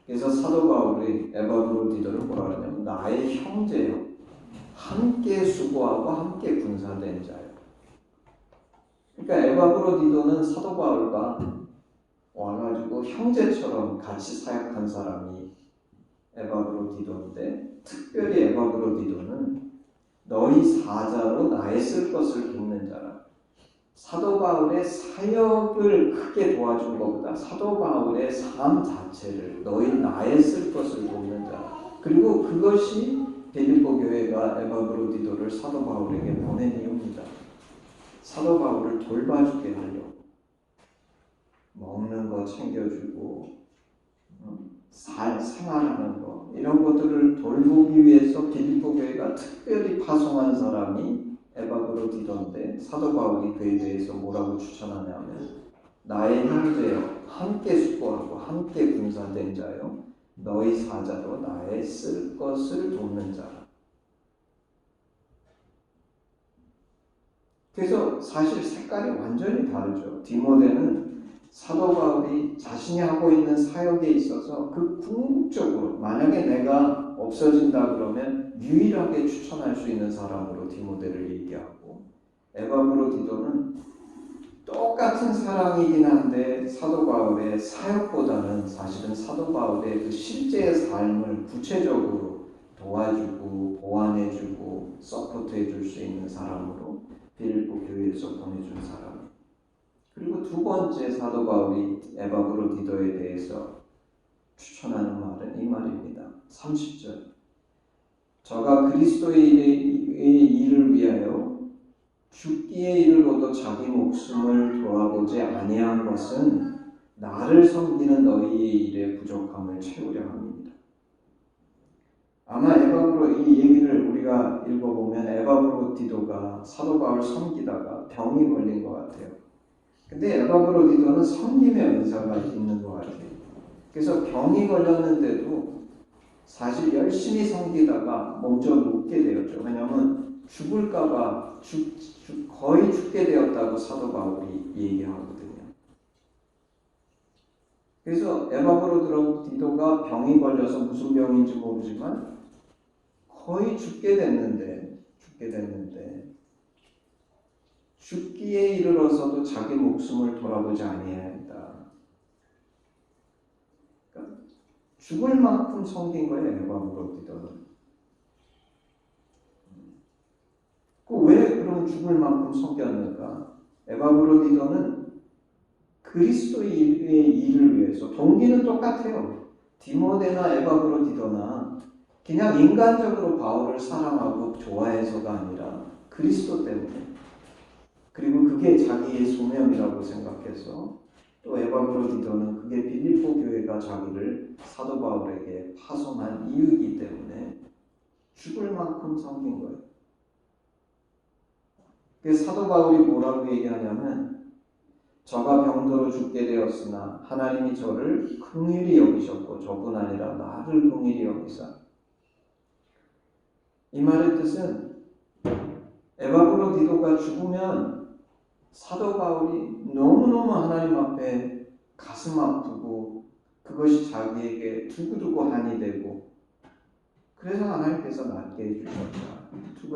그래서 사도 바울이 에바브로디도를 뭐라 그러냐면 나의 형제요, 함께 수고하고 함께 군사된 자요. 그러니까 에바브로디도는 사도 바울과 와가지고 형제처럼 같이 사역한 사람이 에바브로디도인데, 특별히 에바브로디도는 너희 사자로 나의 쓸 것을 돕는 자라. 사도 바울의 사역을 크게 도와준 것보다 사도 바울의 삶 자체를 너희 나의 쓸 것을 돕는 자라. 그리고 그것이 빌립보 교회가 에바브로디도를 사도 바울에게 보낸 이유입니다. 사도 바울을 돌봐주게 하려고. 먹는 거 챙겨주고 생활하는 거, 이런 것들을 돌보기 위해서 빌립보 교회가 특별히 파송한 사람이 에바브로디도인데, 사도 바울이 그에 대해서 뭐라고 추천하냐면 나의 형제여, 함께 수고하고 함께 군사된 자여, 너희 사자로 나의 쓸 것을 돕는 자라. 그래서 사실 색깔이 완전히 다르죠. 디모데는 사도 바울이 자신이 하고 있는 사역에 있어서 그 궁극적으로 만약에 내가 없어진다 그러면 유일하게 추천할 수 있는 사람으로 디모데를 얘기하고, 에바브로디도는 똑같은 사랑이긴 한데 사도 바울의 사역보다는 사실은 사도 바울의 그 실제의 삶을 구체적으로 도와주고 보완해주고 서포트해줄 수 있는 사람으로 빌립보 교회에서 보내준 사람. 그리고 두 번째 사도 바울이 에바브로디도에 대해서 추천하는 말은 이 말입니다. 30절. 저가 그리스도의 일을 위하여 죽기에 이르러도 자기 목숨을 돌아보지 아니한 것은 나를 섬기는 너희의 일에 부족함을 채우려 합니다. 아마 이 얘기를 우리가 읽어보면 에바브로디도가 사도 바울 섬기다가 병이 걸린 것 같아요. 근데 에바브로디도는 섬김의 은사가 있는 것 같아요. 그래서 병이 걸렸는데도 사실 열심히 섬기다가 먼저 눕게 되었죠. 왜냐하면 죽을까봐 거의 죽게 되었다고 사도 바울이 얘기하거든요. 그래서 에바브로디도가 병이 걸려서 무슨 병인지 모르지만 거의 죽게 됐는데 죽기에 이르러서도 자기 목숨을 돌아보지 아니하였다. 그러니까 죽을 만큼 섬긴 거예요, 에바브로디도는. 왜 그럼 죽을 만큼 섬겼는가? 에바브로디도는 그리스도의 일을 위해서, 동기는 똑같아요. 디모데나 에바브로디도나 그냥 인간적으로 바울을 사랑하고 좋아해서가 아니라 그리스도 때문에, 그리고 그게 자기의 소명이라고 생각해서, 또 에바브로디도는 그게 빌립보 교회가 자기를 사도 바울에게 파송한 이유이기 때문에 죽을 만큼 섬긴 거예요. 그 사도 바울이 뭐라고 얘기하냐면 저가 병들어 죽게 되었으나 하나님이 저를 긍휼히 여기셨고 저뿐 아니라 나를 긍휼히 여기사. 이 말의 뜻은 에바브로디도가 죽으면 사도 바울이 너무너무 하나님 앞에 가슴 아프고 그것이 자기에게 두고두고 한이 되고 그래서 하나님께서 낫게 해주셨다. 두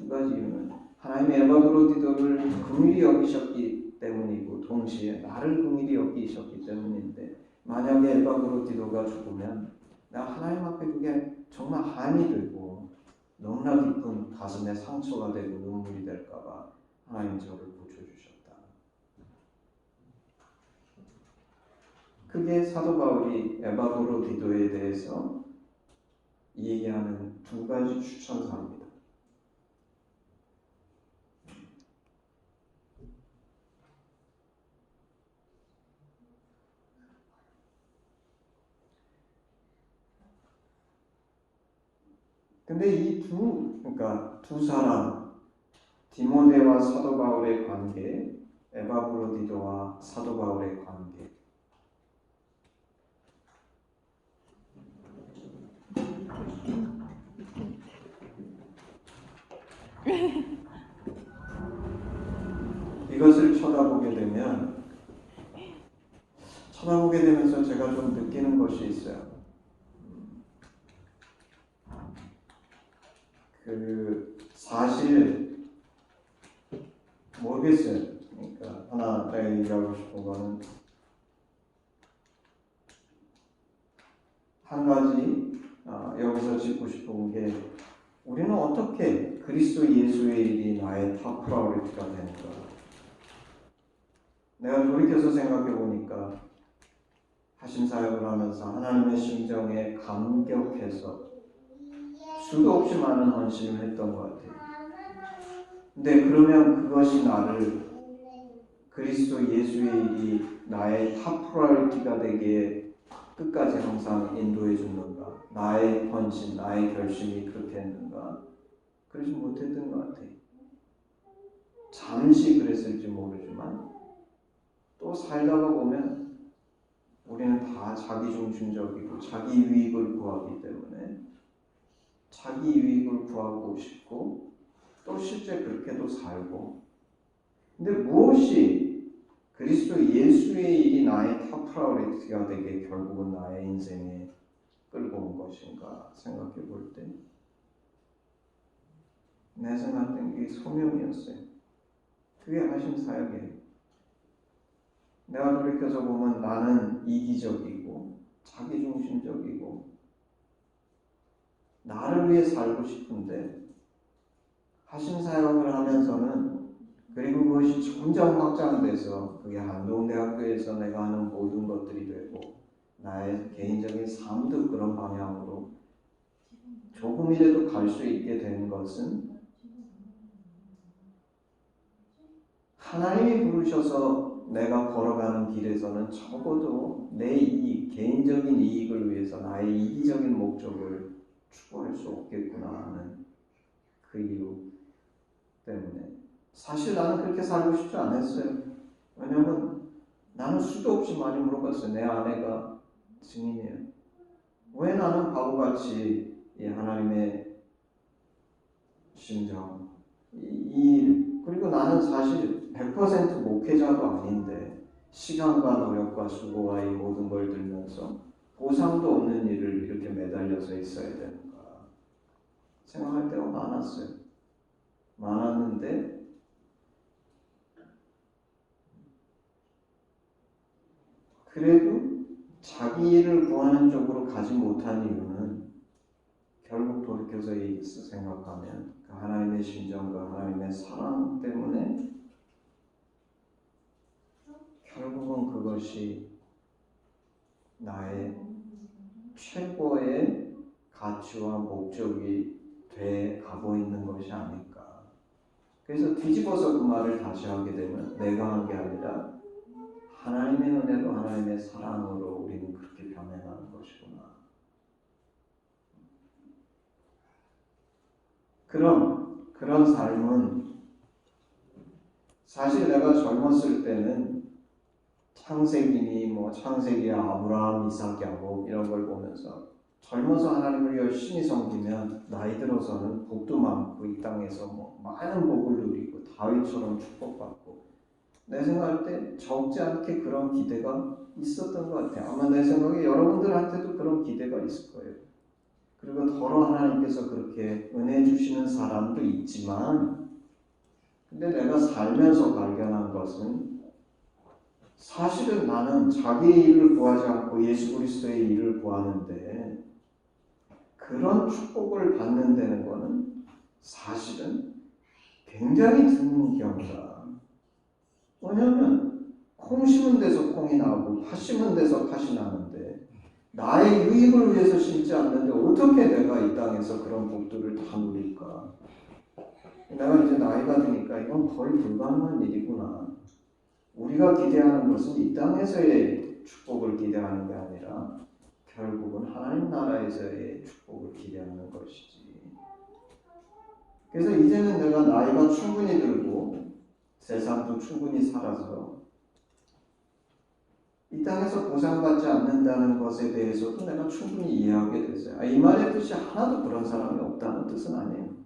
가지 이유는 하나님이 에바브로디도를 긍휼히 여기셨기 때문이고 동시에 나를 긍휼히 여기셨기 때문인데 만약에 에바브로디도가 죽으면 나 하나님 앞에 그게 정말 한이 되고 너무나 깊은 가슴에 상처가 되고 눈물이 될까봐 하나님 저를 고쳐주셨다. 그게 사도 바울이 에바브로디도에 대해서 얘기하는 두 가지 추천사입니다. 근데 그러니까 두 사람, 디모데와 사도 바울의 관계, 에바브로디도와 사도 바울의 관계. 이것을 쳐다보게 되면서 제가 좀 느끼는 것이 있어요. 사실 모르겠어요. 그러니까 하나 내가 얘기하고 싶은 거는 한 가지 여기서 짚고 싶은 게 우리는 어떻게 그리스도 예수의 일이 나의 탑 프라이어리티가 되는가. 내가 돌이켜서 생각해 보니까 하신 사역을 하면서 하나님의 심정에 감격해서 수도 없이 많은 헌신을 했던 것 같아요. 근데 그러면 그것이 나를 그리스도 예수의 일이 나의 탑 프라이어리티가 되기에 끝까지 항상 인도해 주는가? 나의 헌신, 나의 결심이 그렇게 했는가? 그러지 못했던 것 같아요. 잠시 그랬을지 모르지만 또 살다가 보면 우리는 다 자기중심적이고 자기 유익을 구하기 때문에 자기 유익을 구하고 싶고 또 실제 그렇게도 살고 근데 무엇이 그리스도 예수의 일이 나의 탑 프라이어리티가 되게 결국은 나의 인생에 끌고 온 것인가 생각해 볼 때 내 생각엔 그게 소명이었어요. 그게 하신 사역이에요. 내가 돌이켜서 보면 나는 이기적이고 자기중심적이고 나를 위해 살고 싶은데 하신 사역을 하면서는 그리고 그것이 점점 확장돼서 그게 한동대학교에서 내가 하는 모든 것들이 되고 나의 개인적인 삶도 그런 방향으로 조금이라도 갈 수 있게 된 것은 하나님이 부르셔서 내가 걸어가는 길에서는 적어도 내 이익, 개인적인 이익을 위해서 나의 이기적인 목적을 추구할 수 없겠구나 하는 그 이유 때문에 사실 나는 그렇게 살고 싶지 않았어요. 왜냐하면 나는 수도 없이 많이 물어봤어요. 내 아내가 증인이에요. 왜 나는 바보같이 이 하나님의 심정, 그리고 나는 사실 100% 목회자도 아닌데 시간과 노력과 수고와 이 모든 걸 들면서 보상도 없는 일을 이렇게 매달려서 있어야 되는가 생각할 때가 많았는데 그래도 자기 일을 구하는 쪽으로 가지 못한 이유는 결국 돌이켜서 생각하면 그 하나님의 심정과 하나님의 사랑 때문에 결국은 그것이 나의 최고의 가치와 목적이 돼 가고 있는 것이 아닐까. 그래서 뒤집어서 그 말을 다시 하게 되면 내가 한 게 아니라 하나님의 은혜로 하나님의 사랑으로 우리는 그렇게 변해가는 것이구나. 그런 삶은 사실 내가 젊었을 때는 창세기니 뭐 창세기 아브라함, 이삭, 야곱 이런 걸 보면서 젊어서 하나님을 열심히 섬기면 나이 들어서는 복도 많고 이 땅에서 뭐 많은 복을 누리고 다윗처럼 축복받고 내 생각할 때 적지 않게 그런 기대가 있었던 것 같아요. 아마 내 생각에 여러분들한테도 그런 기대가 있을 거예요. 그리고 더러 하나님께서 그렇게 은혜 주시는 사람도 있지만 근데 내가 살면서 발견한 것은 사실은 나는 자기의 일을 구하지 않고 예수 그리스도의 일을 구하는데 그런 축복을 받는다는 것은 사실은 굉장히 드문 경우다. 왜냐하면 콩 심은 데서 콩이 나고 팥 심은 데서 팥이 나는데 나의 유익을 위해서 심지 않는데 어떻게 내가 이 땅에서 그런 복들을 다 누릴까? 내가 이제 나이가 드니까 이건 거의 불가능한 일이구나. 우리가 기대하는 것은 이 땅에서의 축복을 기대하는 게 아니라 결국은 하나님 나라에서의 축복을 기대하는 것이지. 그래서 이제는 내가 나이가 충분히 들고 세상도 충분히 살아서 이 땅에서 보상받지 않는다는 것에 대해서도 내가 충분히 이해하게 됐어요. 이 말의 뜻이 하나도 그런 사람이 없다는 뜻은 아니에요.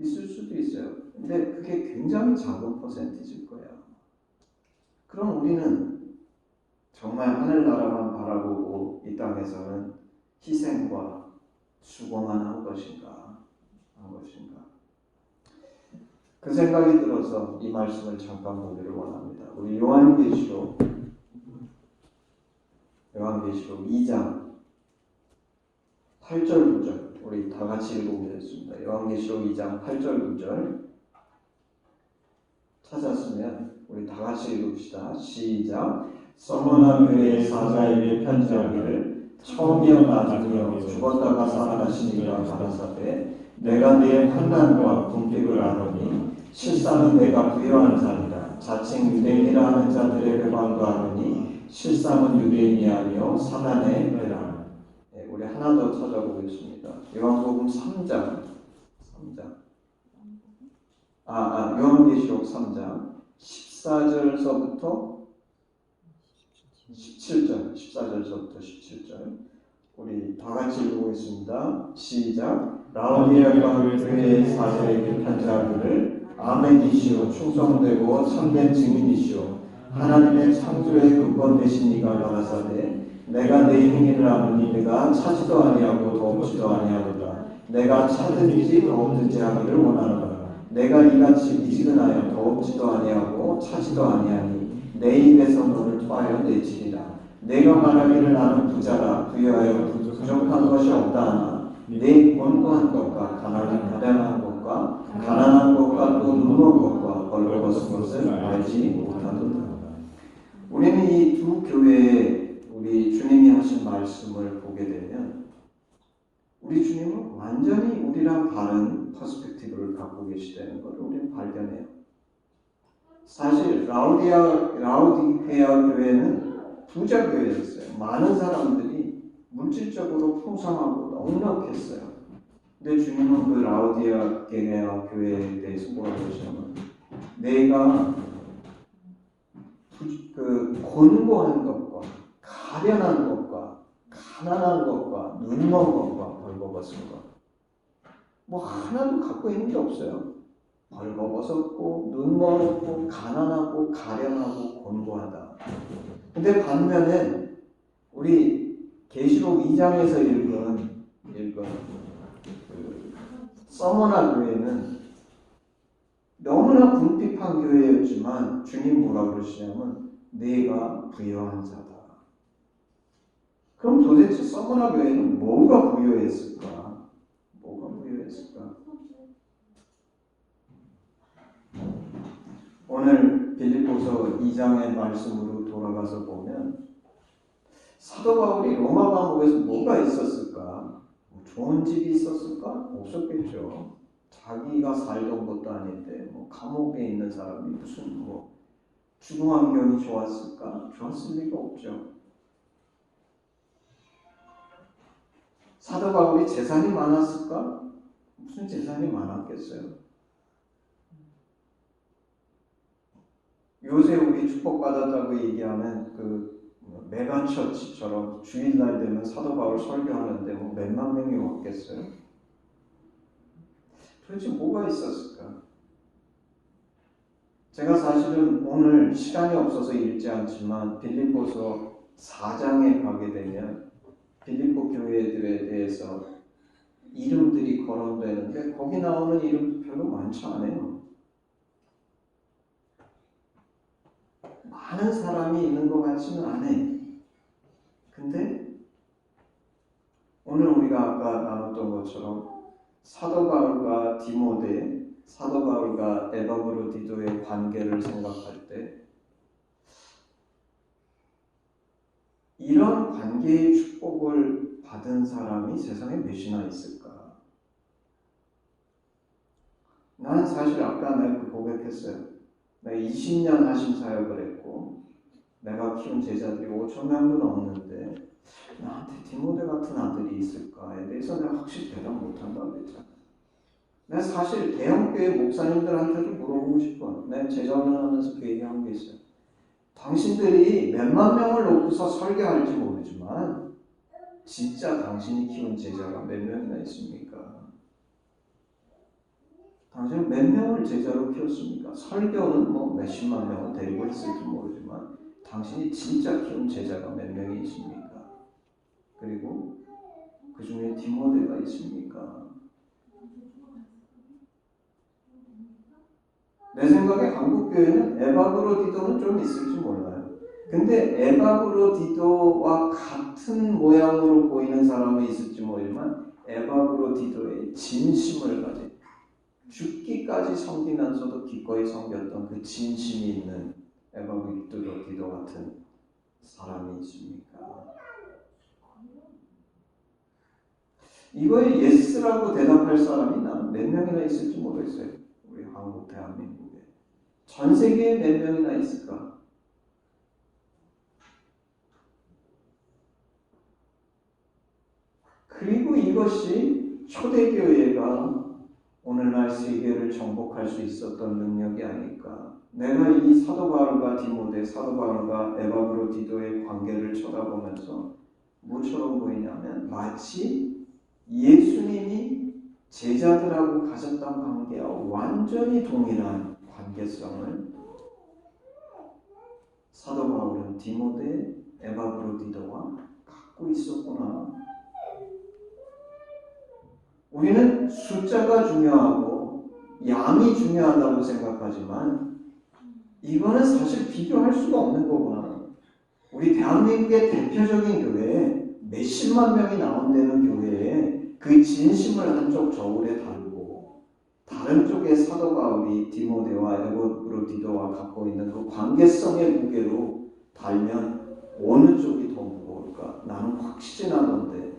있을 수도 있어요. 근데 그게 굉장히 작은 퍼센티지일 거야. 그럼 우리는 정말 하늘나라만 바라보고 이 땅에서는 희생과 수고만 한 것인가? 그 생각이 들어서 이 말씀을 잠깐 보기를 원합니다. 우리 요한계시록 2장 8절 9절 우리 다 같이 읽어보겠습니다. 요한계시록 2장 8절 9절 찾았으면 우리 다 같이 읽읍시다. 시작. 서머나 교회의 사자에게 편지하기를 처음이여 나중이여 죽었다가 살아나시니가 가라사대 내가 네 환난과 궁핍을 아노니 실상은 내가 부여한 자니라. 자칭 유대인이라 하는 자들의 배반도 아노니 실상은 유대인이 아니요 사단의 배라. 우리 하나 더 찾아보겠습니다. 요한복음 3장 요한계시록 3장 14절서부터 17절 우리 다 같이 읽어보겠습니다. 시작. 라오디아 교회의 사자에게 편지하기를 아멘이시오 충성되고 참된 증인이시오 하나님의 창조의 근본 되신 이가 가라사대 내가 내 행위를 아노니 내가 차지도 아니하고 더없지도 아니하도다. 내가 차든지 더없든지 하기를 원하노라. 내가 이같이 미지근하여 더없지도 아니하고 차지도 아니하니 내 입에서 너를 토하여 내치리라. 내가 말하기를 나는 부자라 부여하여 부족한 것이 없다 하나 내 권고한 것과 가난한 것과 또 눈먼 것과 벌거벗은 것을 알지 못하도다. 우리는 이 두 교회에 우리 주님이 하신 말씀을 보게 되면 우리 주님은 완전히 우리랑 다른 퍼스펙티브를 갖고 계시다는 것을 우리는 발견해요. 사실 라오디게아 교회는 부자 교회였어요. 많은 사람들이 물질적으로 풍성하고 넉넉했어요. 근데 주님은 그 라오디게아 교회에 대해서 뭐라고 하시냐면 내가 그 곤고한 것과 가련한 것과 가난한 것과 눈먼 것과 벌거벗은 것 뭐 하나도 갖고 있는 게 없어요. 벌거벗었고 눈먼고 가난하고 가련하고 곤고하다. 근데 반면에 우리 계시록 2장에서 읽은 그 서머나 교회는 너무나 궁핍한 교회였지만 주님 뭐라고 그러시냐면 내가 부여한 자다. 그럼 도대체 서머나 교회는 뭐가 부여했을까? 오늘 빌립보서 2장의 말씀으로 돌아가서 보면 사도 바울이 로마 감옥에서 뭐가 있었을까? 좋은 집이 있었을까? 없었겠죠. 자기가 살던 것도 아닌데 감옥에 있는 사람이 무슨 주거 환경이 좋았을까? 좋았을 리가 없죠. 사도 바울이 재산이 많았을까? 무슨 재산이 많았겠어요. 요새 우리 축복받았다고 얘기하는 그 메가처치처럼 주일날 되면 사도 바울 설교하는데 뭐 몇만 명이 왔겠어요? 도대체 뭐가 있었을까? 제가 사실은 오늘 시간이 없어서 읽지 않지만 빌립보서 4장에 가게 되면 빌립보 교회들에 대해서 이름들이 거론되는데 거기 나오는 이름도 별로 많지 않아요. 많은 사람이 있는 것 같지는 않아요. 근데 오늘 우리가 아까 나눴던 것처럼 사도 바울과 디모데, 사도 바울과 에바브로디도의 관계를 생각할 때 이런 관계의 축복을 받은 사람이 세상에 몇이나 있을까? 나는 사실 아까 내가 고백했어요. 내가 20년 하신 사역을 했고 내가 키운 제자들이 5,000명도 넘는데 나한테 디모데 같은 아들이 있을까에 대해서 내가 확실히 대답 못한다고 그랬잖아. 내가 사실 대형교회 목사님들한테도 물어보고 싶어. 내가 제자훈련하면서 그 얘기한 게 있어요. 당신들이 몇만 명을 놓고서 설교할지 모르지만 진짜 당신이 키운 제자가 몇 명이나 있습니까? 당신은 몇 명을 제자로 키웠습니까? 설교는 뭐 몇십만 명을 데리고 있을지 모르지만 당신이 진짜 키운 제자가 몇 명이 있습니까? 그리고 그 중에 디모데가 있습니까? 내 생각에 한국교회는 에바브로디도는 좀 있을지 몰라요. 근데 에바브로디도와 같은 모양으로 보이는 사람이 있을지 모르지만 에바브로디도의 진심을 가진 죽기까지 섬기면서도 기꺼이 섬겼던 그 진심이 있는 에바브로디도 같은 사람이 있습니까? 이거에 예스라고 대답할 사람이 난 몇 명이나 있을지 모르겠어요. 우리 한국 대한민국에 전 세계에 몇 명이나 있을까? 그리고 이것이 초대교회가 오늘날 세계를 정복할 수 있었던 능력이 아닐까? 내가 이 사도 바울과 디모데, 사도 바울과 에바브로디도의 관계를 쳐다보면서 뭐처럼 보이냐면 마치 예수님이 제자들하고 가졌던 관계와 완전히 동일한 관계성을 사도 바울은 디모데, 에바브로디도와 갖고 있었구나. 우리는 숫자가 중요하고 양이 중요하다고 생각하지만 이거는 사실 비교할 수가 없는 거구나. 우리 대한민국의 대표적인 교회에 몇십만 명이 나온다는 교회에 그 진심을 한쪽 저울에 달고 다른 쪽에 사도 바울이 디모데와 에바브로디도와 갖고 있는 그 관계성의 무게로 달면 어느 쪽이 더 무거울까? 나는 확신하건대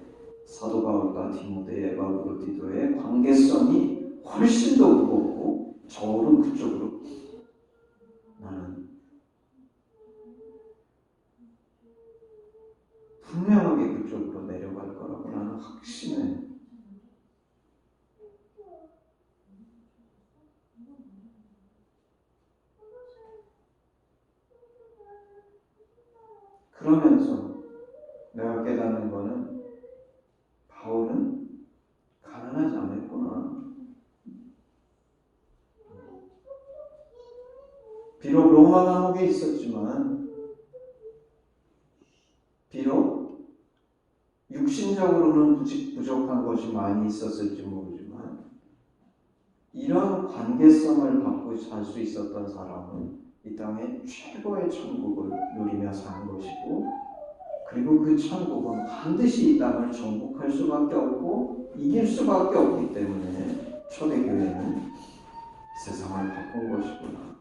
사도 바울과 디모데, 에바브로디도의 관계성이 훨씬 더 무겁고 저울은 그쪽으로 나는 분명하게 그쪽으로 내려갈 거라고 나는 확신해. 그러면서 내가 깨닫는 거는 바울은 가난하지 않았구나. 비록 로마 감옥에 있었지만 비록 육신적으로는 부족한 것이 많이 있었을지 모르지만 이런 관계성을 갖고 살 수 있었던 사람은 이 땅의 최고의 천국을 누리며 사는 것이고 그리고 그 천국은 반드시 이 땅을 정복할 수밖에 없고 이길 수밖에 없기 때문에 초대교회는 세상을 바꾼 것이구나.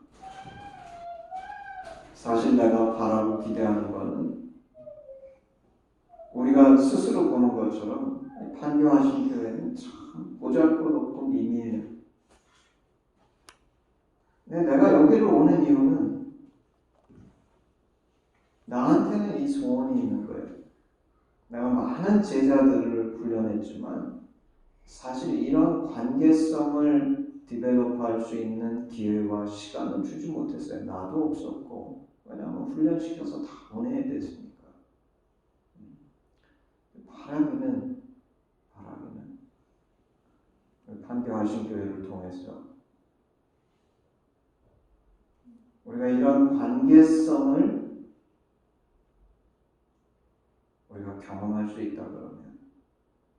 사실 내가 바라고 기대하는 것은 우리가 스스로 보는 것처럼 판교하신 교회는 참 보잘것없고 미미해요. 근데 내가 여기를 오는 이유는 나한테는 이 소원이 있는 거예요. 내가 많은 제자들을 훈련했지만 사실 이런 관계성을 디벨롭할 수 있는 기회와 시간을 주지 못했어요. 나도 없었고, 왜냐하면 훈련시켜서 다 보내야 됐으니까. 바라기는 판교하신 교회를 통해서 우리가 이런 관계성을 우리가 경험할 수 있다 그러면,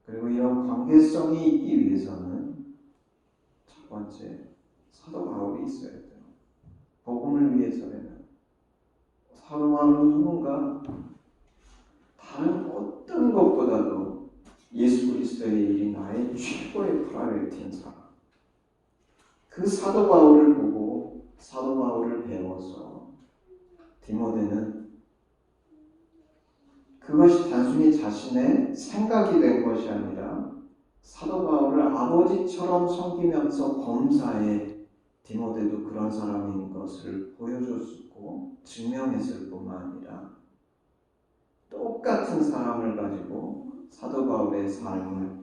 그리고 이런 관계성이 있기 위해서는 첫 번째 사도 바울이 있어야 돼요. 복음을 위해서라면 사도 바울은 누군가 다른 어떤 것보다도 예수 그리스도의 일이 나의 최고의 프라이어티인 사람. 그 사도 바울을 보고 사도 바울을 배워서 디모데는 그것이 단순히 자신의 생각이 된 것이 아니라 사도 바울을 아버지처럼 섬기면서 범사에 디모데도 그런 사람인 것을 보여줬고 증명했을 뿐만 아니라 똑같은 사람을 가지고 사도 바울의 삶을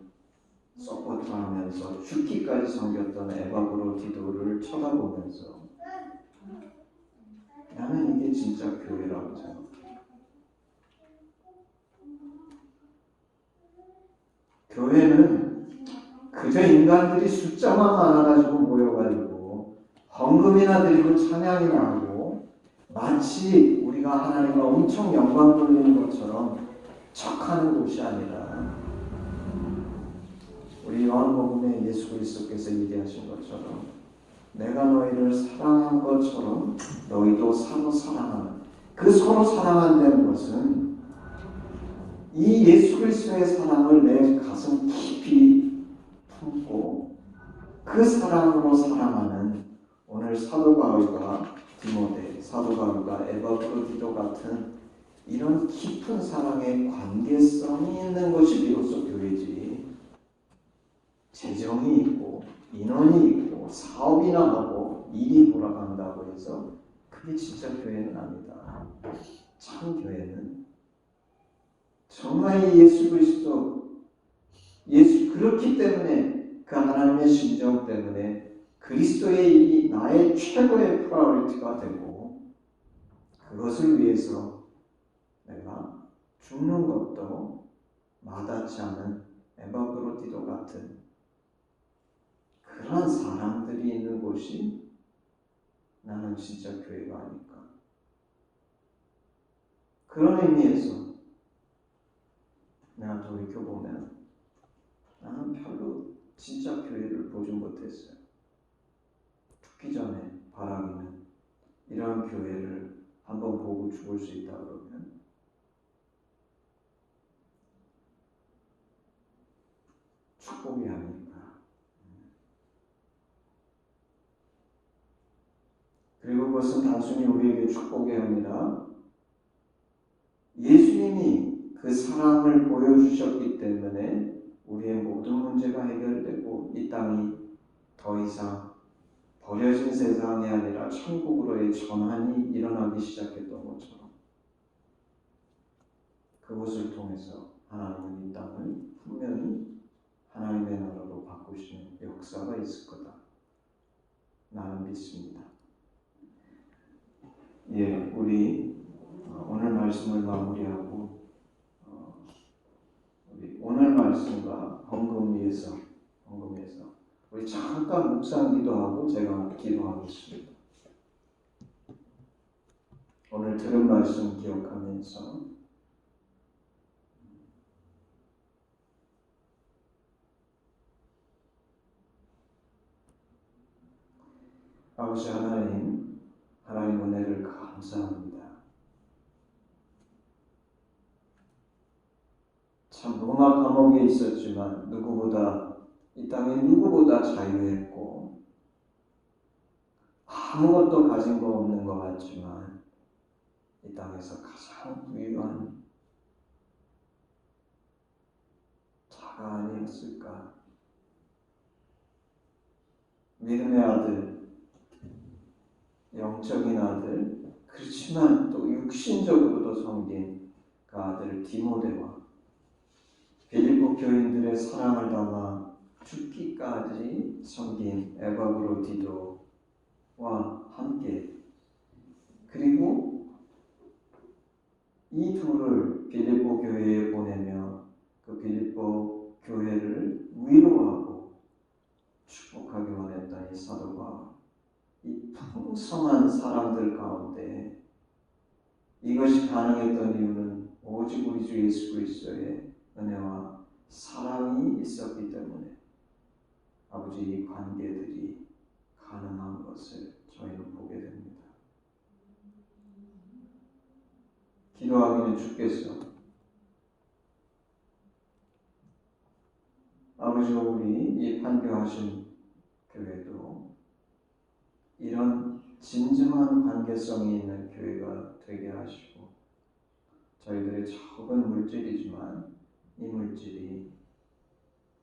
서포트하면서 죽기까지 섬겼던 에바브로디도를 쳐다보면서 나는 이게 진짜 교회라고 생각해. 교회는 그저 인간들이 숫자만 많아가지고 모여가지고 헌금이나 드리고 찬양이나 하고 마치 우리가 하나님과 엄청 영광 돌리는 것처럼 척하는 곳이 아니라 우리 요한복음에 예수 그리스도께서 얘기하신 것처럼 내가 너희를 사랑한 것처럼 너희도 서로 사랑하는, 그 서로 사랑한다는 것은 이 예수 그리스도의 사랑을 내 가슴 깊이 품고 그 사랑으로 사랑하는 오늘 사도 바울과 디모데, 사도 바울과 에바브로디도 같은 이런 깊은 사랑의 관계성이 있는 것이 비로소 교회지, 재정이 있고 인원이 있고 사업이나 하고 일이 돌아간다고 해서 그게 진짜 교회는 아니다. 참 교회는 정말 예수 그리스도, 예수 그렇기 때문에 그 하나님의 심정 때문에 그리스도의 일이 나의 최고의 프라이어리티가 되고 그것을 위해서 내가 죽는 것도 마다치 않은 에바브로디도 같은 그런 사람들이 있는 곳이 나는 진짜 교회가 아닐까. 그런 의미에서 내가 돌이켜보면 나는 별로 진짜 교회를 보지 못했어요. 죽기 전에 바라기는 이런 교회를 한번 보고 죽을 수 있다 그러면 축복이 아닐까. 그리고 그것은 단순히 우리에게 축복이 아니라 예수님이 그 사랑을 보여주셨기 때문에 우리의 모든 문제가 해결되고 이 땅이 더 이상 버려진 세상이 아니라 천국으로의 전환이 일어나기 시작했던 것처럼 그것을 통해서 하나님은 이 땅을 분명히 하나님의 나라로 바꾸시는 역사가 있을 거다. 나는 믿습니다. 예, 우리 오늘 말씀을 마무리하고 우리 오늘 말씀과 헌금 위해서 우리 잠깐 묵상 기도하고 제가 기도하겠습니다. 오늘 들은 말씀 기억하면서 아버지 하나님 은혜를 감사합니다. 참 로마 감옥에 있었지만 이 땅에 누구보다 자유했고 아무것도 가진 거 없는 것 같지만 이 땅에서 가장 부유한 자가 아니었을까. 믿음의 아들, 영적인 아들, 그렇지만 또 육신적으로도 섬긴 그 아들 디모데와 빌립보 교인들의 사랑을 담아 죽기까지 섬긴 에바브로디도와 함께, 그리고 이 둘을 빌립보 교회에 보내며 그 빌립보 교회를 위로하고 축복하기 원했던 이 사도 바울, 이 풍성한 사람들 가운데 이것이 가능했던 이유는 오직 우리 주 예수 그리스도의 은혜와 사랑이 있었기 때문에 아버지, 이 관계들이 가능한 것을 저희는 보게 됩니다. 기도하기는 주께서 아버지, 우리 이 판교하신 교회도 이런 진정한 관계성이 있는 교회가 되게 하시고, 저희들의 적은 물질이지만 이 물질이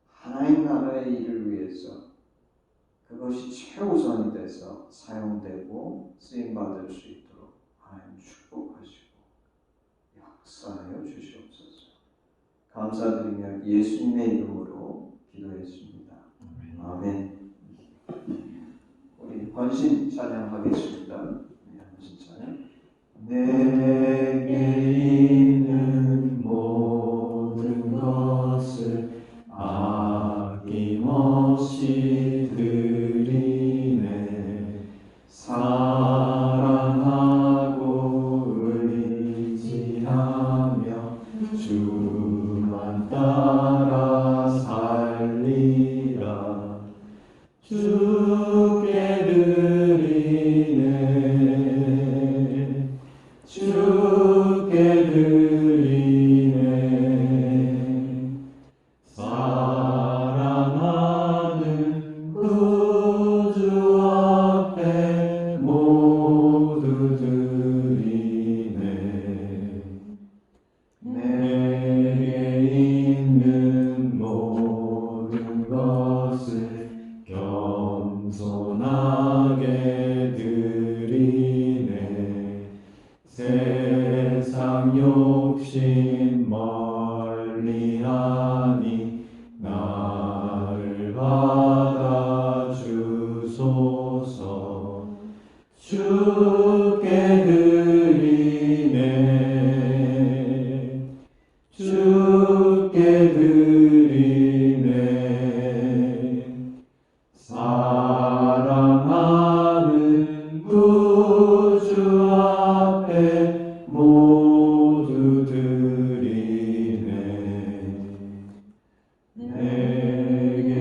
하나님 나라의 일을 위해서 그것이 최우선이 돼서 사용되고 쓰임받을 수 있도록 하나님 축복하시고 역사하여 주시옵소서. 감사드리며 예수님의 이름으로 기도했습니다. 아멘. 우리 헌신 찬양하겠습니다. 헌신 찬양. 내게 있는 모든 것을 아낌없이 드리네. 사랑하고 의지하며 주만 따라 살리라. 주께 드리네. 주께 드리네. 사랑하는 구주 앞에 모두 드리네. 내게 있는 모든 것을 겸손하게 드리네. 세상 욕심 멀리하니 나를 받아 주소서. 주께 드리네. 주께 드리네. 사랑하는 구주 앞에 모두 드리네. 내게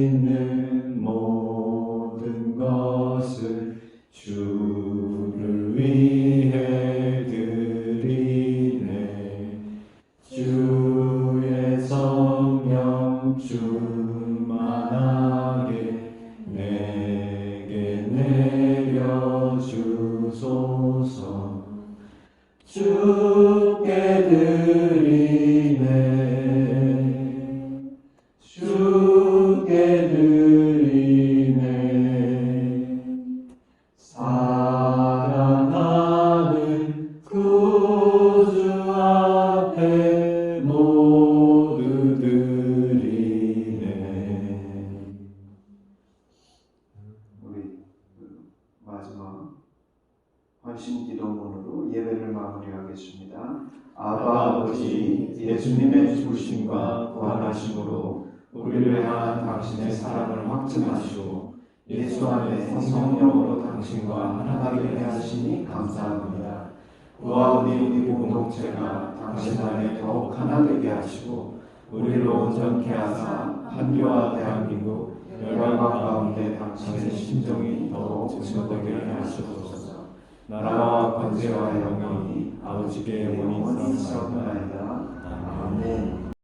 있는 모든 것을 주를 위해 드리네. 주의 성령 충만하게 내게 내려 주소서. 주께 드리네. 주께 드리네. 사랑하는 구주 앞에 모두 드리네. 우리 마지막 헌신 기도문으로 예배를 마무리하겠습니다. 아바 아버지, 예수님의 죽으심과 부활하심으로 우리를 향한 당신의 사랑을 확증하시고 예수 안에 성령으로 당신과 하나되게 하시니 감사합니다. 구하오니 우리 공동체가 당신 안에 더욱 하나되게 하시고 우리를 온전케 하사 판교와 대한민국 열방과 가운데 당신의 심정이 더욱 증거되게 하시옵소서. 나라와 권세와 영광이 아버지께 영원히 있사옵나이다. 아멘.